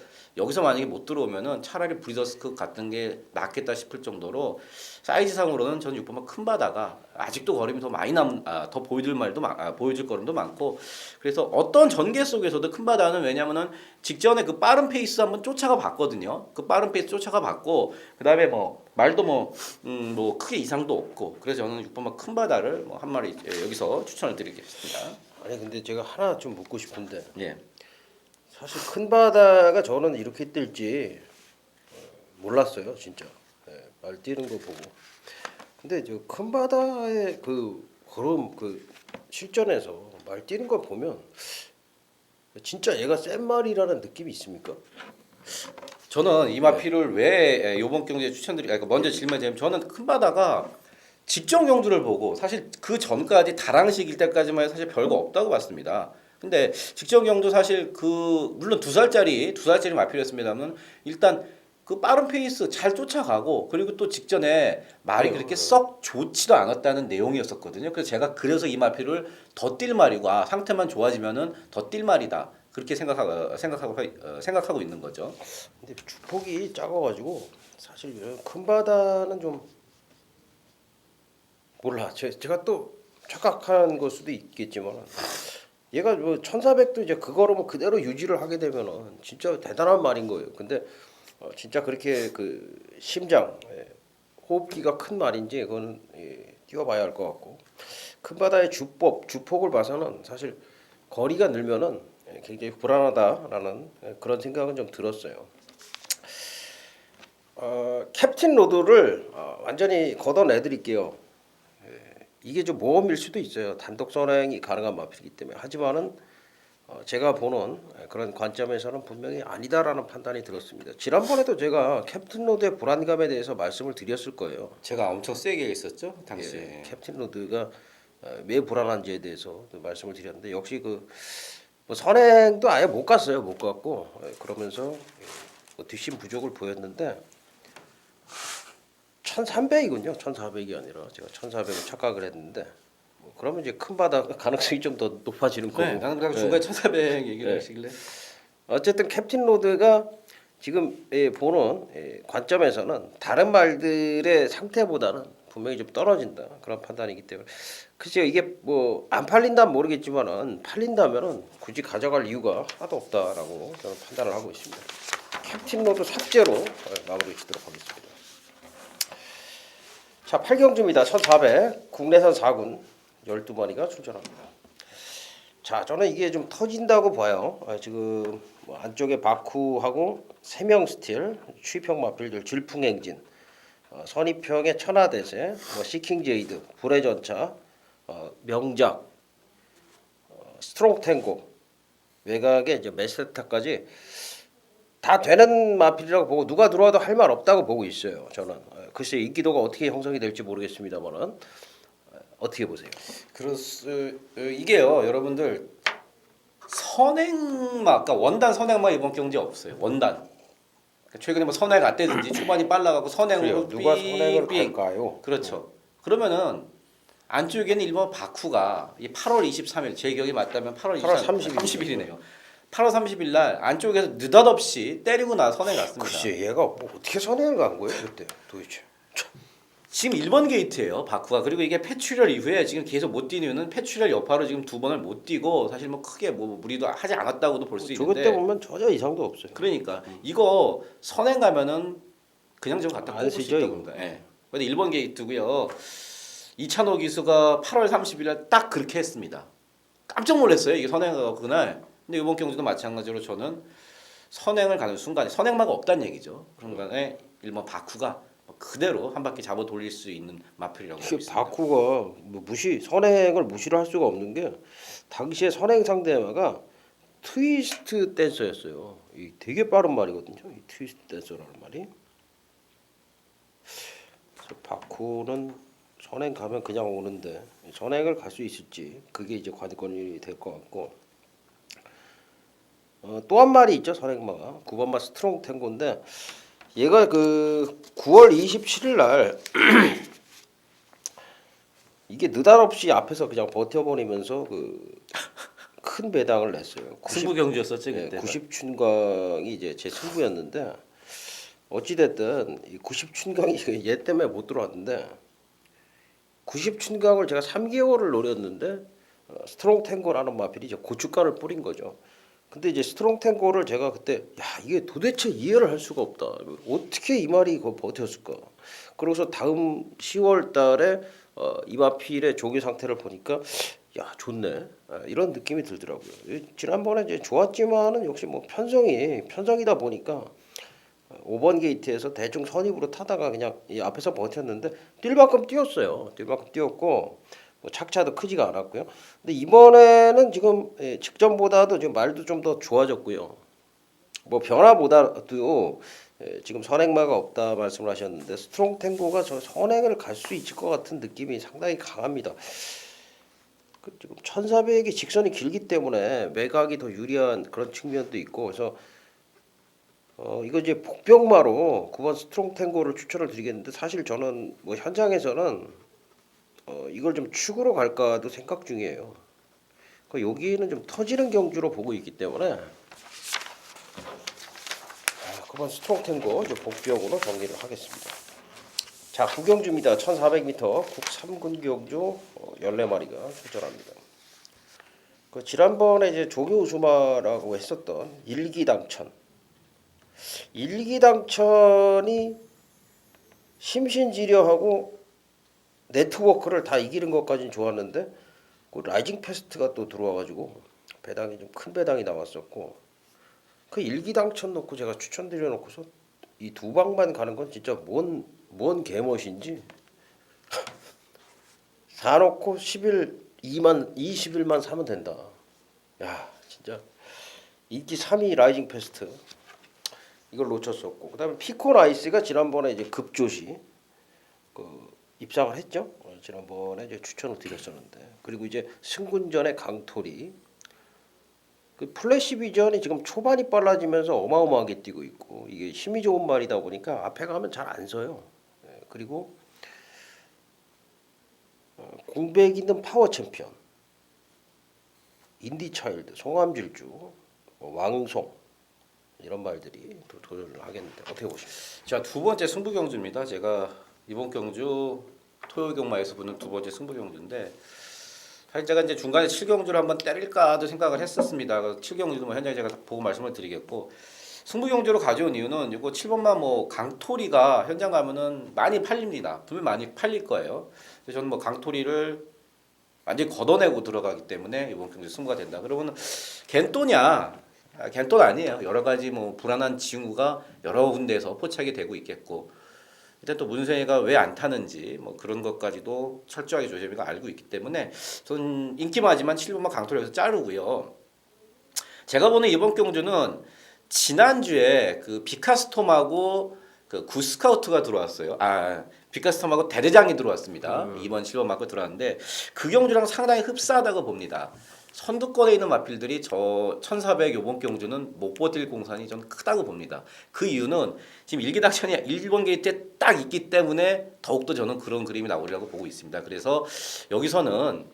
만약에 못 들어오면은 차라리 브리더스컵 같은 게 낫겠다 싶을 정도로 사이즈상으로는 저는 6번만 큰 바다가 아직도 걸음이 더 많이 더 보여줄 걸음도 많고 그래서 어떤 전개 속에서도 큰 바다는 왜냐면은 직전에 그 빠른 페이스 한번 쫓아가 봤거든요. 그 빠른 페이스 쫓아가 봤고 그다음에 뭐 말도 뭐 크게 이상도 없고 그래서 저는 6번만 큰 바다를 뭐 한 마리 여기서 추천을 드리겠습니다. 아니 근데 제가 하나 좀 묻고 싶은데 예. 사실 큰 바다가 저는 이렇게 뜰지 몰랐어요 진짜. 말 뛰는 거 보고. 근데 저 큰 바다의 그 걸음 그 실전에서 말 뛰는 거 보면 진짜 얘가 센 말이라는 느낌이 있습니까? 저는 이 마필을 왜 이번 경기에 그러니까 먼저 질문드리면 저는 큰 바다가 직전 경주를 보고 사실 그 전까지 다랑식일 때까지만 해도 사실 별거 없다고 봤습니다. 근데 직전 경주 사실 물론 두 살짜리 마필이었습니다만 일단 그 빠른 페이스 잘 쫓아가고 그리고 또 직전에 말이 그렇게 썩 좋지도 않았다는 내용이었었거든요. 그래서 이 마필을 더 뛸 말이고 상태만 좋아지면은 더 뛸 말이다. 그렇게 생각하고 있는 거죠. 근데 주폭이 작아가지고 사실 이런 큰 바다는 좀 몰라. 제가 또 착각한 걸 수도 있겠지만 얘가 뭐 1,400도 이제 그거로 그대로 유지를 하게 되면은 진짜 대단한 말인 거예요. 근데 진짜 그렇게 그 심장, 호흡기가 큰 말인지 그건 뛰어봐야 할 것 같고 큰 바다의 주폭을 봐서는 사실 거리가 늘면은 굉장히 불안하다라는 그런 생각은 좀 들었어요. 캡틴 로드를 완전히 걷어내드릴게요. 이게 좀 모험일 수도 있어요. 단독 선행이 가능한 마필이기 때문에. 하지만은 제가 보는 그런 관점에서는 분명히 아니다라는 판단이 들었습니다. 지난번에도 제가 캡틴 로드의 불안감에 대해서 말씀을 드렸을 거예요. 제가 엄청 세게 있었죠 당시에. 캡틴 로드가 왜 불안한지에 대해서 말씀을 드렸는데 역시 뭐 선행도 아예 못 갔어요. 못 갔고 그러면서 뭐 뒷심 부족을 보였는데 1,300이군요. 1,400이 아니라 제가 1,400을 착각을 했는데 그러면 이제 큰 바다 가능성이 좀 더 높아지는 거고. 네, 나는 중간에 1,400 얘기를 네. 하시길래 어쨌든 캡틴 로드가 지금 보는 관점에서는 다른 말들의 상태보다는 분명히 좀 떨어진다 그런 판단이기 때문에 글쎄요 이게 뭐 안 팔린다면 모르겠지만은 팔린다면은 굳이 가져갈 이유가 하나도 없다라고 저는 판단을 하고 있습니다. 캡틴 로드 삭제로 마무리 짓도록 하겠습니다. 자 8경주입니다. 1,400 국내산 4군 12마리가 출전합니다. 자 저는 이게 좀 터진다고 봐요. 지금 뭐 안쪽에 바쿠하고 세명 스틸, 취평 마필들 질풍행진, 선입평의 천하대세, 뭐 시킹제이드, 불의 전차, 명작, 스트롱 탱고, 외곽에 이제 메세타까지 다 되는 마필이라고 보고 누가 들어와도 할 말 없다고 보고 있어요. 저는 글쎄 인기도가 어떻게 형성이 될지 모르겠습니다만은 어떻게 보세요? 이게요 여러분들 선행마 그러니까 원단 선행마 이번 경기에 없어요. 원단 최근에 뭐 선행 갔대든지 초반이 빨라가고 선행으로 누가 선행을 삑. 갈까요? 그렇죠. 그러면은 안쪽에는 일본 바쿠가 이 8월 23일 제 기억이 맞다면 8월 30일이네요. 8월 30일 날 안쪽에서 느닷없이 때리고 나 선행 갔습니다. 글쎄 얘가 뭐 어떻게 선행을 간 거예요 그때 도대체? 지금 1번 게이트예요 바쿠가. 그리고 이게 패출혈 이후에 지금 계속 못 뛰는 이유는 패출혈 여파로 지금 두 번을 못 뛰고 사실 뭐 크게 뭐 무리도 하지 않았다고도 볼 수 있는데 저것 때 보면 전혀 이상도 없어요. 그러니까 이거 선행 가면은 그냥 좀 갖다 안 꼽을 수 쓰죠, 있다고 봅니다. 예. 근데 1번 게이트고요. 이찬호 기수가 8월 30일 날 딱 그렇게 했습니다. 깜짝 놀랐어요. 이게 선행하고 그날. 근데 이번 경주도 마찬가지로 저는 선행을 가는 순간에 선행마가 없다는 얘기죠. 그런 순간에 1번 바쿠가 그대로 한 바퀴 잡아 돌릴 수 있는 마필이라고 보고 있습니다. 바쿠가 뭐 선행을 무시를 할 수가 없는 게 당시에 선행 상대마가 트위스트 댄서였어요. 이 되게 빠른 말이거든요. 이 트위스트 댄서라는 말이. 그래서 바쿠는 선행 가면 그냥 오는데 선행을 갈 수 있을지 그게 이제 관건이 될 것 같고 또 한 마리 있죠 선행마가 9번마 스트롱 탱고인데 얘가 그 9월 27일 날 이게 느닷없이 앞에서 그냥 버텨버리면서 그 큰 배당을 냈어요. 승부 경주였었지 예, 그때. 90춘강이 이제 제 승부였는데 어찌 됐든 이 90춘강이 얘 때문에 못 들어왔는데 90춘강을 제가 3개월을 노렸는데 스트롱 탱고라는 마필이 이제 고춧가루를 뿌린 거죠. 근데 이제 스트롱 탱고를 제가 그때 야 이게 도대체 이해를 할 수가 없다. 어떻게 이 말이 그 버텼을까? 그러고서 다음 10월 달에 이 마필의 조기 상태를 보니까 야 좋네 이런 느낌이 들더라고요. 지난번에 이제 좋았지만은 역시 뭐 편성이다 보니까 5번 게이트에서 대충 선입으로 타다가 그냥 이 앞에서 버텼는데 뛸 만큼 뛰었어요. 뛸 만큼 뛰었고 뭐 착차도 크지가 않았고요. 근데 이번에는 지금 직전보다도 지금 말도 좀 더 좋아졌고요. 뭐 변화보다도 지금 선행마가 없다 말씀을 하셨는데 스트롱 탱고가 저 선행을 갈 수 있을 것 같은 느낌이 상당히 강합니다. 그 지금 1400이 직선이 길기 때문에 매각이 더 유리한 그런 측면도 있고 그래서 이거 이제 복병마로 9번 스트롱 탱고를 추천을 드리겠는데 사실 저는 뭐 현장에서는 이걸 좀 축으로 갈까도 생각 중이에요. 그 여기는 좀 터지는 경주로 보고 있기 때문에 9번 스트롱 탱고 이제 복병으로 정리를 하겠습니다. 자, 구경주입니다. 1400m 국 3군 경주 14마리가 출전합니다. 그 지난번에 이제 조교 우수마라고 했었던 일기당천 일기당천이 심신지려하고 네트워크를 다 이기는 것까지는 좋았는데 그 라이징 패스트가 또 들어와가지고 배당이 좀 큰 배당이 나왔었고 그 일기당천 놓고 제가 추천드려 놓고서 이 두 방만 가는 건 진짜 뭔 개멋인지 사놓고 10일 20일만 사면 된다. 야 진짜 인기 3위 라이징 패스트 이걸 놓쳤었고 그다음에 피콘 아이스가 지난번에 이제 급조시 그 입상을 했죠. 지난번에 이제 추천을 드렸었는데 그리고 이제 승군전의 강토리 그 플래시 비전이 지금 초반이 빨라지면서 어마어마하게 뛰고 있고 이게 힘이 좋은 말이다 보니까 앞에 가면 잘 안 서요. 그리고 공백 있는 파워 챔피언 인디 차일드 송암질주 왕송 이런 말들이 또 도전을 하겠는데 어떻게 보십니까? 자, 두 번째 승부 경주입니다. 제가 이번 경주 토요 경마에서 보는 두 번째 승부 경주인데 사실 제가 이제 중간에 7경주를 한번 때릴까도 생각을 했었습니다. 7경주도 뭐 현장에 제가 보고 말씀을 드리겠고 승부 경주로 가져온 이유는 이거 7번만 뭐 강토리가 현장 가면은 많이 팔립니다. 분명 많이 팔릴 거예요. 그래서 저는 뭐 강토리를 완전히 걷어내고 들어가기 때문에 이번 경주 승부가 된다. 그러면 겐또냐? 겐또는 아니에요. 여러 가지 뭐 불안한 징후가 여러 군데에서 포착이 되고 있겠고 일단 또 문세희가 왜 안 타는지 뭐 그런 것까지도 철저하게 조재미가 알고 있기 때문에 저는 인기마지만 7번만 강토리에서 자르고요. 제가 보는 이번 경주는 지난주에 그 비카스톰하고 그 구스카우트가 들어왔어요. 비카스톰하고 대대장이 들어왔습니다. 이번 7번 맞고 들어왔는데 그 경주랑 상당히 흡사하다고 봅니다. 선두권에 있는 마필들이 저 1400 요번 경주는 못 버틸 공산이 좀 크다고 봅니다. 그 이유는 지금 일기당천이 1번 게이트에 딱 있기 때문에 더욱더 저는 그런 그림이 나오리라고 보고 있습니다. 그래서 여기서는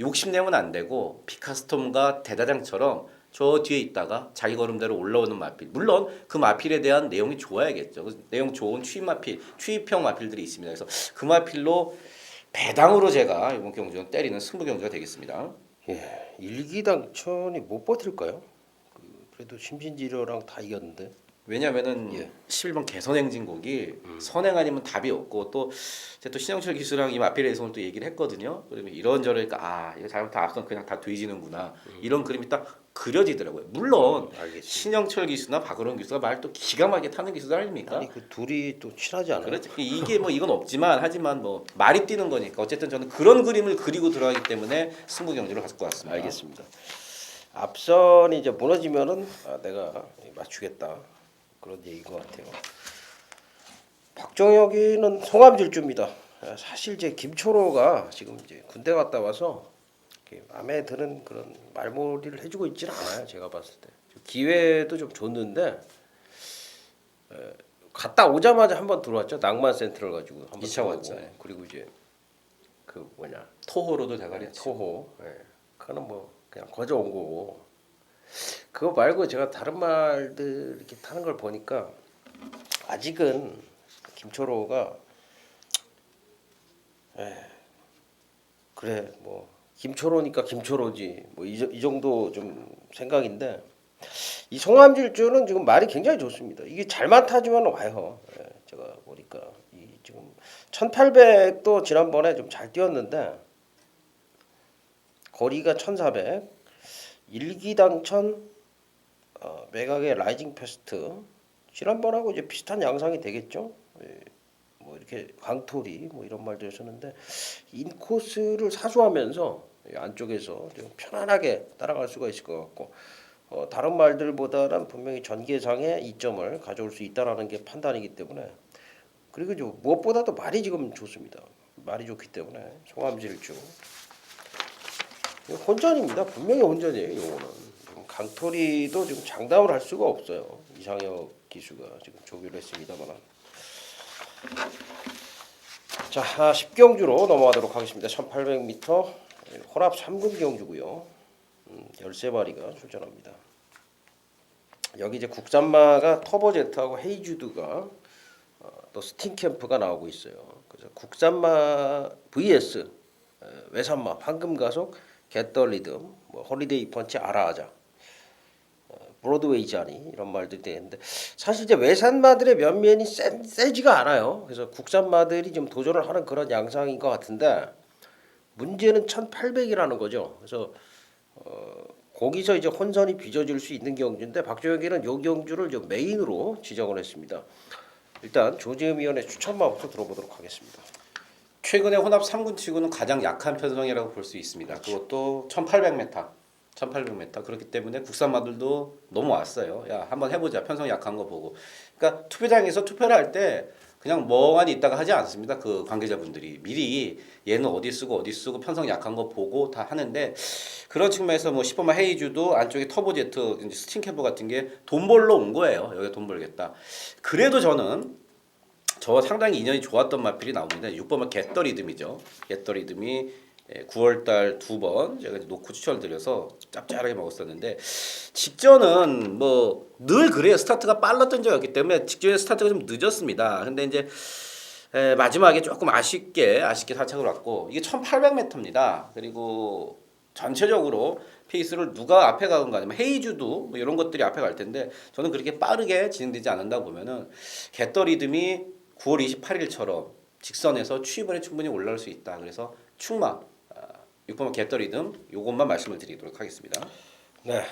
욕심내면 안 되고 비카스톰과 대다장처럼 저 뒤에 있다가 자기 걸음대로 올라오는 마필 물론 그 마필에 대한 내용이 좋아야겠죠. 내용 좋은 추입형 마필들이 있습니다. 그래서 그 마필로 배당으로 제가 이번 경주는 때리는 승부 경주가 되겠습니다. 예, 일기당천이 못 버틸까요? 그래도 심신지려랑 다 이겼는데. 왜냐면은 예. 11번 개선행진곡이 선행 아니면 답이 없고 또 제가 또 신영철 기수랑 이 마필에 대해서 오늘 또 얘기를 했거든요. 그러면 이런저런 이거 잘못하면 앞선 그냥 다 뒤지는구나 이런 그림이 딱 그려지더라고요. 물론 알겠습니다. 신영철 기수나 박으론 기수가 말 또 기가 막히게 타는 기수들 아닙니까? 아니 그 둘이 또 친하지 않아요? 그렇죠. 이게 뭐 이건 없지만 하지만 뭐 말이 뛰는 거니까 어쨌든 저는 그런 그림을 그리고 들어가기 때문에 승부 경주를 가질 것 같습니다. 알겠습니다. 앞선이 이제 무너지면은 내가 맞추겠다 그런 얘기인 것 같아요. 박정혁이는 송암질주입니다. 사실 제 김초로가 지금 이제 군대 갔다 와서 이렇게 마음에 드는 그런 말몰이를 해주고 있지는 않아요. 제가 봤을 때 기회도 좀 줬는데 갔다 오자마자 한번 들어왔죠. 낭만 센트럴 가지고 한번 2차 들어오고. 왔죠. 예. 그리고 이제 그 뭐냐 토호로도 대가리 했죠. 토호. 예. 그거는 뭐 그냥 거저 온 거고. 그거 말고 제가 다른 말들 이렇게 타는 걸 보니까 아직은 김초로가 그래 뭐 김초로니까 김초로지 뭐 이 정도 좀 생각인데 이 송함질주는 지금 말이 굉장히 좋습니다. 이게 잘만 타주면 와요. 제가 보니까 이 지금 1800도 지난번에 좀 잘 뛰었는데 거리가 1400 일기당천 매각의 라이징 패스트 지난번하고 이제 비슷한 양상이 되겠죠. 뭐 이렇게 강토리 뭐 이런 말도 하셨는데 인코스를 사수하면서 안쪽에서 좀 편안하게 따라갈 수가 있을 것 같고 다른 말들보다는 분명히 전개상의 이점을 가져올 수 있다라는 게 판단이기 때문에 그리고 무엇보다도 말이 지금 좋습니다. 말이 좋기 때문에 송함질주 혼전입니다. 분명히 혼전이에요. 이거는 강토리도 지금 장담을 할 수가 없어요. 이상혁 기수가 지금 조교를 했습니다만. 자 10경주로 넘어가도록 하겠습니다. 1800m 혼합 3군 경주고요. 13마리가 출전합니다. 여기 이제 국산마가 터보제트하고 헤이주드가 또 스팅캠프가 나오고 있어요. 그래서 국산마 vs 외산마 황금가속 겟더리듬 뭐 홀리데이 펀치 아라하자 브로드웨이 자니 이런 말들이 되는데 사실 이제 외산마들의 면면이 세지가 않아요. 그래서 국산마들이 좀 도전을 하는 그런 양상인 것 같은데 문제는 1800이라는 거죠. 그래서 거기서 이제 혼선이 빚어질 수 있는 경주인데 박종혁이는 요 경주를 좀 메인으로 지정을 했습니다. 일단 조재흠 위원의 추천마부터 들어보도록 하겠습니다. 최근에 혼합 3군 치고는 가장 약한 편성이라고 볼 수 있습니다. 그것도 1800m. 1800m 그렇기 때문에 국산마들도 넘어왔어요. 야 한번 해보자. 편성 약한 거 보고. 그러니까 투표장에서 투표를 할 때 그냥 멍하니 있다가 하지 않습니다. 그 관계자분들이 미리 얘는 어디 쓰고 편성 약한 거 보고 다 하는데 그런 측면에서 뭐 10번마 헤이주도 안쪽에 터보제트 스팅캠프 같은 게 돈 벌러 온 거예요. 여기 돈 벌겠다. 그래도 저는 저 상당히 인연이 좋았던 마필이 나옵니다. 6번마 겟더리듬이죠. 겟더리듬이 9월달 2번 제가 놓고 추천을 드려서 짭짤하게 먹었었는데 직전은 뭐 늘 그래요. 스타트가 빨랐던 적이었기 때문에 직전에 스타트가 좀 늦었습니다. 근데 이제 마지막에 조금 아쉽게 사착을 왔고 이게 1800m입니다. 그리고 전체적으로 페이스를 누가 앞에 가는 거 아니면 헤이주도 뭐 이런 것들이 앞에 갈 텐데 저는 그렇게 빠르게 진행되지 않는다 보면은 겟더리듬이 9월 28일처럼 직선에서 추이번에 충분히 올라올 수 있다. 그래서 충마 6번마 겟더리듬 요것만 말씀을 드리도록 하겠습니다. 네,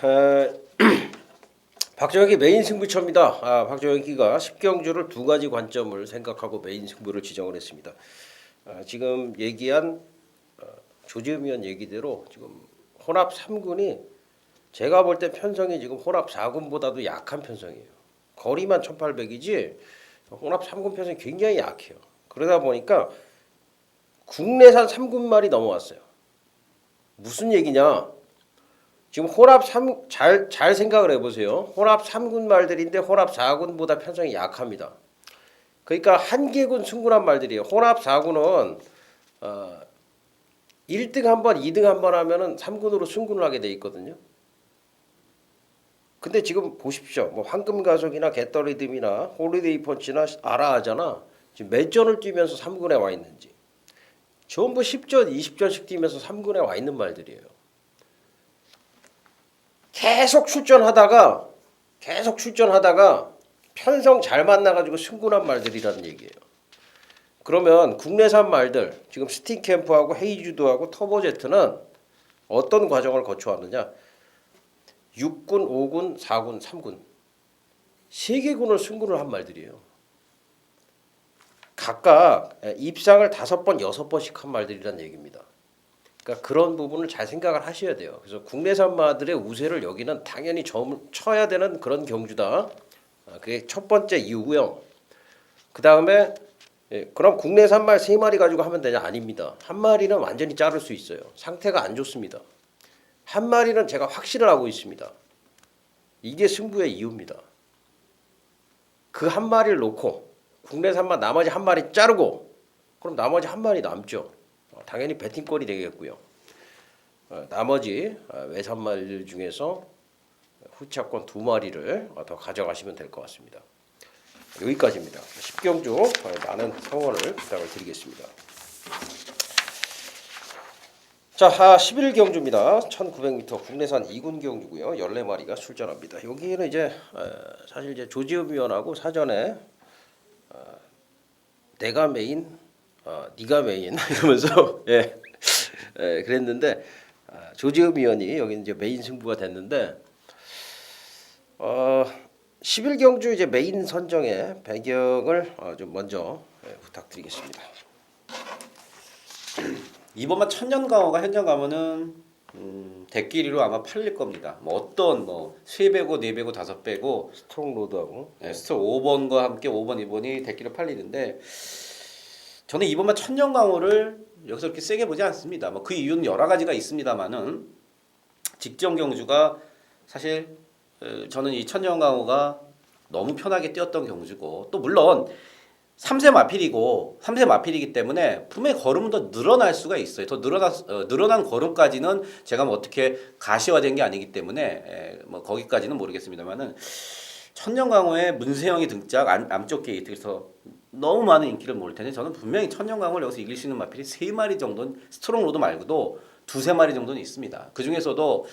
박정혁이 메인 승부처입니다. 박정혁이가 10경주를 두 가지 관점을 생각하고 메인 승부를 지정을 했습니다. 지금 얘기한 조재흠 위원 얘기대로 지금 혼합 3군이 제가 볼 때 편성이 지금 혼합 4군보다도 약한 편성이에요. 거리만 1800이지 혼합 3군 편성이 굉장히 약해요. 그러다 보니까 국내산 3군말이 넘어왔어요. 무슨 얘기냐? 지금 혼합 3 잘 생각을 해보세요. 혼합 3군 말들인데 혼합 4군보다 편성이 약합니다. 그러니까 한계군 승군한 말들이에요. 혼합 4군은 1등 한 번, 2등 한 번 하면은 3군으로 승군을 하게 돼 있거든요. 근데 지금 보십시오. 뭐 황금가속이나 겟더리듬이나 홀리데이 펀치나 아라하잖아. 지금 몇 전을 뛰면서 3군에 와 있는지. 전부 10전, 20전씩 뛰면서 3군에 와 있는 말들이에요. 계속 출전하다가 편성 잘 만나가지고 승군한 말들이라는 얘기예요. 그러면 국내산 말들 지금 스팅캠프하고 헤이주드하고 터보제트는 어떤 과정을 거쳐왔느냐? 6군, 5군, 4군, 3군 3개군을 승군을 한 말들이에요. 각각 입상을 5번, 6번씩 한 말들이란 얘기입니다. 그러니까 그런 부분을 잘 생각을 하셔야 돼요. 그래서 국내산 마들의 우세를 여기는 당연히 쳐야 되는 그런 경주다. 그게 첫 번째 이유고요. 그 다음에 그럼 국내산 말 3마리 가지고 하면 되냐? 아닙니다. 한 마리는 완전히 자를 수 있어요. 상태가 안 좋습니다. 한 마리는 제가 확신을 하고 있습니다. 이게 승부의 이유입니다. 그 한 마리를 놓고 국내산만 나머지 한 마리 자르고 그럼 나머지 한 마리 남죠. 당연히 베팅권이 되겠고요. 나머지 외산말 중에서 후차권 2마리를 더 가져가시면 될 것 같습니다. 여기까지입니다. 10경주 많은 성원을 부탁을 드리겠습니다. 자, 11경주입니다. 1900m 국내산 2군 경주고요. 14마리가 출전합니다. 여기는 이제 사실 이제 조지읍 위원하고 사전에 내가 메인, 네가 메인 이러면서 그랬는데 조지읍 위원이 여기 이제 메인 승부가 됐는데 11경주 이제 메인 선정의 배경을 좀 먼저 부탁드리겠습니다. 이번만 천년강어가 현장 가면은 대끼리로 아마 팔릴 겁니다. 뭐 어떤 뭐 3배고 4배고 5배고 스트롱 로드하고 스토 5번과 함께 5번 2번이 대끼리로 팔리는데 저는 이번만 천년강어를 여기서 그렇게 세게 보지 않습니다. 뭐 그 이유는 여러 가지가 있습니다만은 직전 경주가 사실 저는 이 천년강어가 너무 편하게 뛰었던 경주고 또 물론 3세 마필이기 때문에 분명히 걸음은 더 늘어날 수가 있어요. 더 늘어난 걸음까지는 제가 뭐 어떻게 가시화된 게 아니기 때문에 뭐 거기까지는 모르겠습니다만은 천년강호의 문세영이 등짝 암쪽 게이트 그래서 너무 많은 인기를 모을 텐데 저는 분명히 천년강호를 여기서 이길 수 있는 마필이 3마리 정도는 스트롱 로드 말고도 2-3마리 정도는 있습니다. 그 중에서도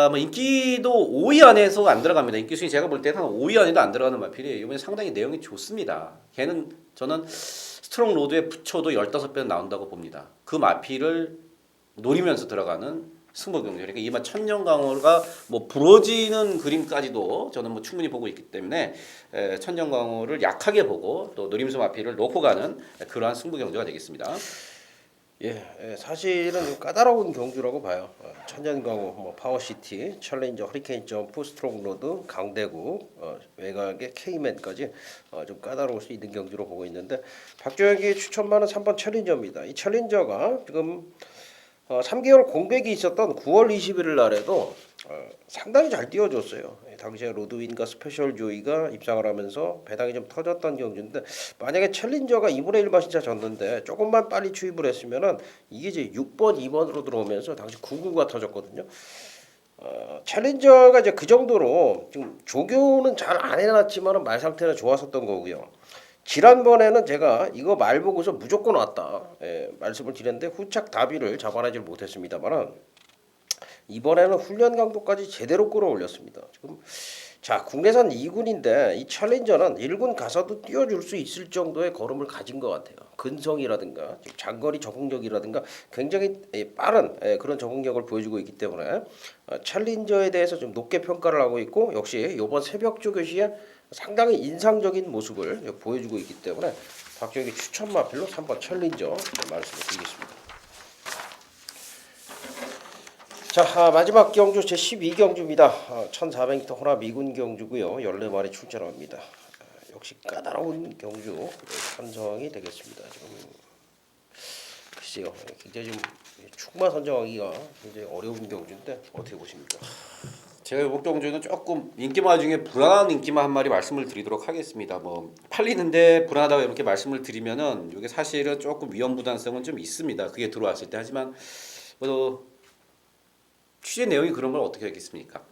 뭐 인기도 5위 안에서 안 들어갑니다. 인기 순위 제가 볼 때는 한 5위 안에도 안 들어가는 마필이 이번에 상당히 내용이 좋습니다. 걔는 저는 스트롱 로드에 붙여도 15배는 나온다고 봅니다. 그 마필을 노리면서 들어가는 승부 경기. 그러니까 이번 천년강호가 뭐 부러지는 그림까지도 저는 뭐 충분히 보고 있기 때문에 천년강호를 약하게 보고 또 노림수 마필을 놓고 가는 그러한 승부 경기가 되겠습니다. 사실은 좀 까다로운 경주라고 봐요. 천년강호, 뭐 파워시티, 챌린저, 허리케인 점프, 스트롱 로드, 강대구, 외곽의 K맨까지 좀 까다로울 수 있는 경주로 보고 있는데 박조혁이 추천받은 3번 챌린저입니다. 이 챌린저가 지금 3개월 공백이 있었던 9월 21일 날에도 상당히 잘 뛰어줬어요. 당시에 로드윈과 스페셜 조이가 입상을 하면서 배당이 좀 터졌던 경주인데 만약에 챌린저가 2분의 1만 진짜 졌는데 조금만 빨리 투입을 했으면은 이게 이제 6번, 2번으로 들어오면서 당시 9구가 터졌거든요. 챌린저가 이제 그 정도로 지금 조교는 잘 안 해놨지만은 말 상태는 좋았었던 거고요. 지난번에는 제가 이거 말 보고서 무조건 왔다 말씀을 드렸는데 후착 다비를 잡아내질 못했습니다만 이번에는 훈련 강도까지 제대로 끌어올렸습니다. 지금 자 국내산 2군인데 이 챌린저는 1군 가서도 뛰어줄 수 있을 정도의 걸음을 가진 것 같아요. 근성이라든가 장거리 적응력이라든가 굉장히 빠른 그런 적응력을 보여주고 있기 때문에 챌린저에 대해서 좀 높게 평가를 하고 있고 역시 이번 새벽조 교시에 상당히 인상적인 모습을 보여주고 있기 때문에 박정희 추천 마필로 3번 챌린저 말씀을 드리겠습니다. 자 마지막 경주 제12경주입니다. 1400m 호남 2군 경주고요. 14마리 출전합니다. 역시 까다로운 경주 선정이 되겠습니다. 지금 글쎄요 굉장히 좀 축마 선정하기가 굉장히 어려운 경주인데 어떻게 보십니까? 제가 이번 경주는 조금 인기마 중에 불안한 인기마 한 마리 말씀을 드리도록 하겠습니다. 뭐 팔리는데 불안하다고 이렇게 말씀을 드리면은 이게 사실은 조금 위험부담성은 좀 있습니다. 그게 들어왔을 때 하지만 뭐 취재 내용이 그런 걸 어떻게 하겠습니까?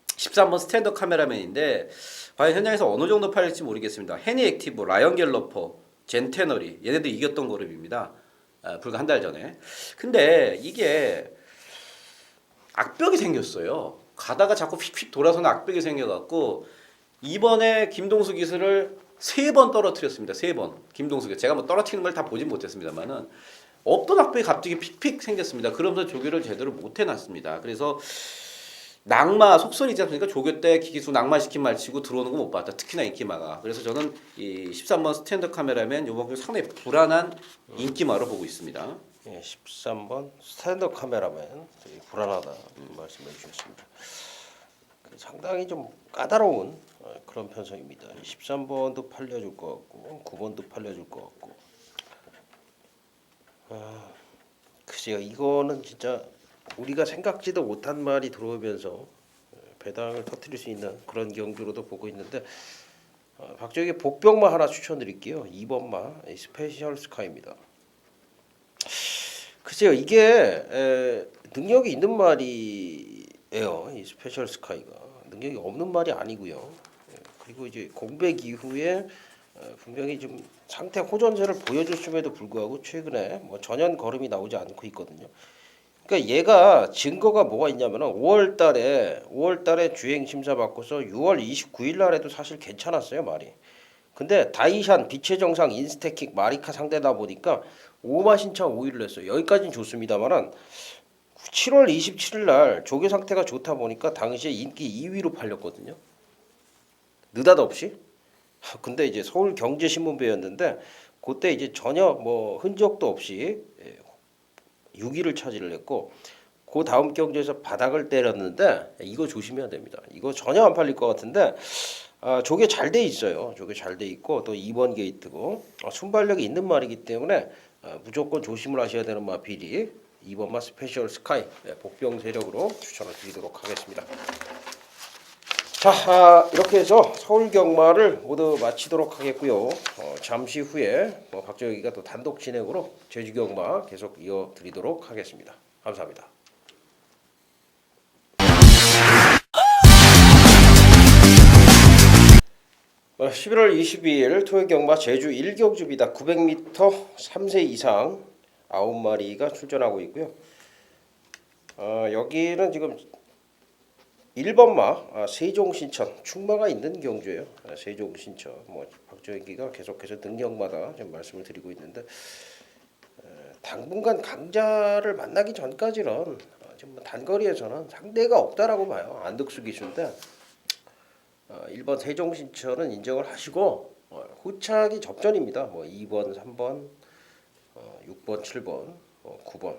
13번 스탠더 카메라맨인데 과연 현장에서 어느 정도 팔릴지 모르겠습니다. 해니 액티브, 라이언 갤러퍼, 젠테너리 얘네들 이겼던 그룹입니다. 불과 한 달 전에. 근데 이게 악벽이 생겼어요. 가다가 자꾸 휙휙 돌아서는 악벽이 생겨갖고 이번에 김동수 기술을 3번 떨어뜨렸습니다. 3번 김동수 기술 제가 뭐 떨어뜨리는 걸 다 보진 못했습니다만은 없던 악벽이 갑자기 픽픽 생겼습니다. 그러면서 조교를 제대로 못 해놨습니다. 그래서 낙마 속설이 있지 않습니까? 조교 때 기기수 낙마시킨 말 치고 들어오는 거 못 봤다. 특히나 인기마가. 그래서 저는 이 13번 스탠드 카메라맨 이번 경기 상당히 불안한 인기마로 보고 있습니다. 13번 스탠드 카메라맨 되게 불안하다 말씀해 주셨습니다. 상당히 좀 까다로운 그런 편성입니다. 13번도 팔려줄 것 같고 9번도 팔려줄 것 같고 글쎄요 이거는 진짜 우리가 생각지도 못한 말이 들어오면서 배당을 터뜨릴 수 있는 그런 경주로도 보고 있는데 박정희 복병마 하나 추천드릴게요. 2번마 스페셜 스카이입니다. 글쎄요, 이게 능력이 있는 말이에요. 이 스페셜 스카이가 능력이 없는 말이 아니고요. 그리고 이제 공백 이후에 분명히 좀 상태 호전세를 보여줬음에도 불구하고 최근에 뭐 전혀 걸음이 나오지 않고 있거든요. 그러니까 얘가 증거가 뭐가 있냐면은 5월달에 주행 심사 받고서 6월 29일 날에도 사실 괜찮았어요 말이. 근데 다이샨, 빛의 정상, 인스테킥, 마리카 상대다 보니까 5마 신청 5위를 했어요. 여기까지는 좋습니다만은 7월 27일 날 조교 상태가 좋다 보니까 당시에 인기 2위로 팔렸거든요. 느닷없이. 근데 이제 서울 경제신문배였는데 그때 이제 전혀 뭐 흔적도 없이 6위를 차지를 했고 그 다음 경주에서 바닥을 때렸는데 이거 조심해야 됩니다. 이거 전혀 안 팔릴 것 같은데 저게 잘 돼 있어요. 저게 잘 돼 있고 또 2번 게이트고 순발력이 있는 말이기 때문에 무조건 조심을 하셔야 되는 마필이 2번마 스페셜 스카이 복병 세력으로 추천을 드리도록 하겠습니다. 자, 이렇게 해서 서울 경마를 모두 마치도록 하겠고요. 잠시 후에 박정희가 또 단독 진행으로 제주 경마 계속 이어드리도록 하겠습니다. 감사합니다. 11월 22일 토요 경마 제주 1경주입니다. 900m 3세 이상 9마리가 출전하고 있고요. 여기는 지금 1번마 세종신천 충마가 있는 경주예요. 세종신천 박정희가 계속해서 능력마다 좀 말씀을 드리고 있는데 당분간 강자를 만나기 전까지는 지금 단거리에서는 상대가 없다라고 봐요. 안덕수 기수인데 1번 세종신천은 인정을 하시고 후착이 접전입니다. 2번, 3번, 6번, 7번, 9번,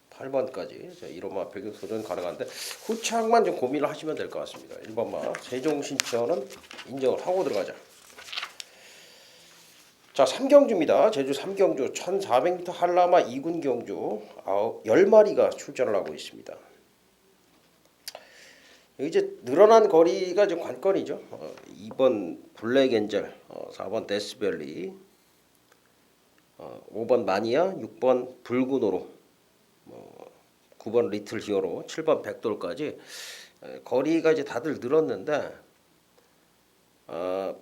8번까지 1호마 배경 도전 가능한데 후착만 좀 고민을 하시면 될 것 같습니다. 1번마 세종신천은 인정을 하고 들어가자. 자, 3경주입니다. 제주 3경주 1400m 한라마 2군 경주 10마리가 출전을 하고 있습니다. 이제 늘어난 거리가 좀 관건이죠. 2번 블랙엔젤, 4번 데스밸리, 5번 마니아, 6번 붉은 오로, 9번 리틀 히어로, 7번 백돌까지 거리가 이제 다들 늘었는데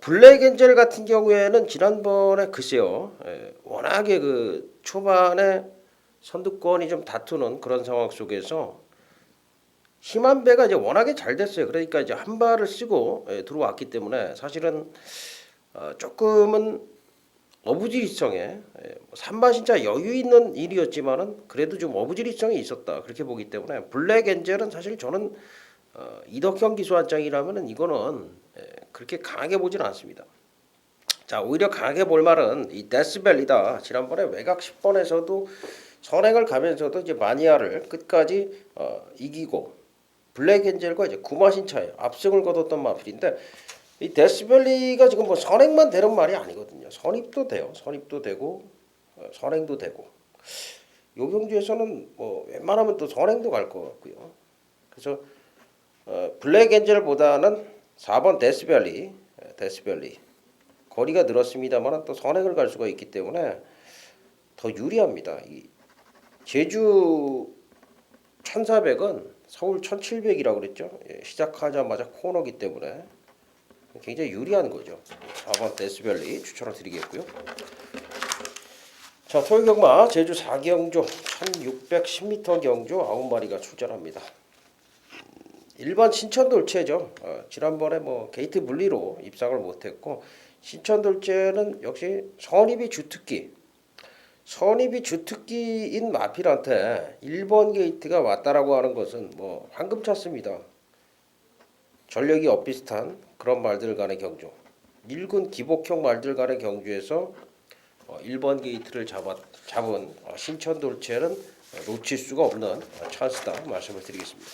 블랙엔젤 같은 경우에는 지난번에 글쎄요, 워낙에 그 초반에 선두권이 좀 다투는 그런 상황 속에서 힘한 배가 이제 워낙에 잘 됐어요. 그러니까 이제 한 발을 쓰고 들어왔기 때문에 사실은 조금은 어부지리성에 3마 진짜 여유 있는 일이었지만은 그래도 좀 어부지리성이 있었다 그렇게 보기 때문에 블랙엔젤은 사실 저는 이덕형 기수 한 장이라면은 이거는 그렇게 강하게 보지는 않습니다. 자, 오히려 강하게 볼 말은 이 데스밸리다. 지난번에 외곽 10번에서도 선행을 가면서도 이제 마니아를 끝까지 이기고 블랙엔젤과 이제 9마 신차예요. 압승을 거뒀던 마필인데 이 데스밸리가 지금 선행만 되는 말이 아니거든요. 선입도 돼요. 선입도 되고 선행도 되고. 요 경주에서는 웬만하면 또 선행도 갈 것 같고요. 그래서 블랙엔젤보다는 4번 데스밸리 거리가 늘었습니다만 또 선행을 갈 수가 있기 때문에 더 유리합니다. 이 제주 1400은 서울 1700이라고 그랬죠. 시작하자마자 코너기 때문에 굉장히 유리한 거죠. 4번 데스밸리 추천을 드리겠고요. 자, 토요 경마 제주 4경주 1610m 경주 9마리가 출전합니다. 1번 신천돌체죠. 지난번에 게이트 분리로 입상을 못했고 신천돌체는 역시 선입이 주특기인 마필한테 1번 게이트가 왔다라고 하는 것은 황금찼습니다. 전력이 엇비슷한 그런 말들 간의 경주. 1군 기복형 말들 간의 경주에서 1번 게이트를 잡은 신천돌체는 놓칠 수가 없는 찬스다 말씀을 드리겠습니다.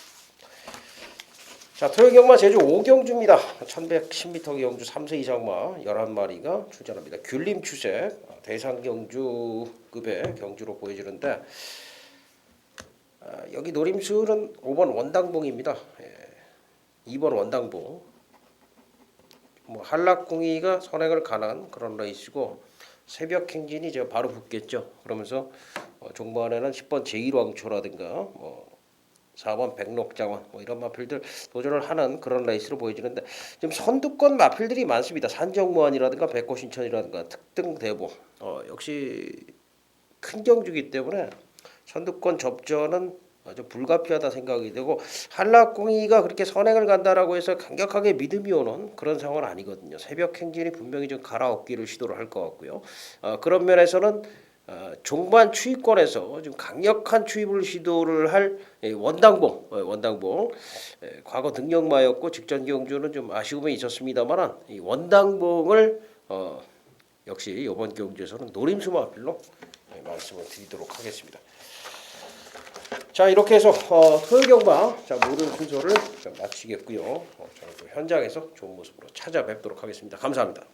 자, 토요 경마 제주 5경주입니다. 1110m 경주 3세 이상마 11마리가 출전합니다. 귤림 추세 대상 경주급의 경주로 보여지는데 여기 노림수는 5번 원당봉입니다. 2번 원당봉 뭐 한락궁이가 선행을 가는 그런 레이스고 새벽 행진이 저 바로 붙겠죠. 그러면서 종반에는 10번 제1왕초라든가 뭐 4번 백록장원 뭐 이런 마필들 도전을 하는 그런 레이스로 보여지는데 지금 선두권 마필들이 많습니다. 산정무한이라든가 백호신천이라든가 특등대보 역시 큰 경주기 때문에 선두권 접전은 아주 불가피하다 생각이 되고 한락궁이가 그렇게 선행을 간다라고 해서 강력하게 믿음이 오는 그런 상황은 아니거든요. 새벽 행진이 분명히 좀 갈아엎기를 시도를 할 것 같고요. 그런 면에서는 종반 추위권에서 좀 강력한 추입을 시도를 할 원당봉 과거 등력마였고 직전 경주는 좀 아쉬움이 있었습니다만 이 원당봉을 역시 이번 경주에서는 노림수 마필로 말씀을 드리도록 하겠습니다. 자 이렇게 해서 토요일 경마 모든 순서를 마치겠고요. 저는 또 현장에서 좋은 모습으로 찾아뵙도록 하겠습니다. 감사합니다.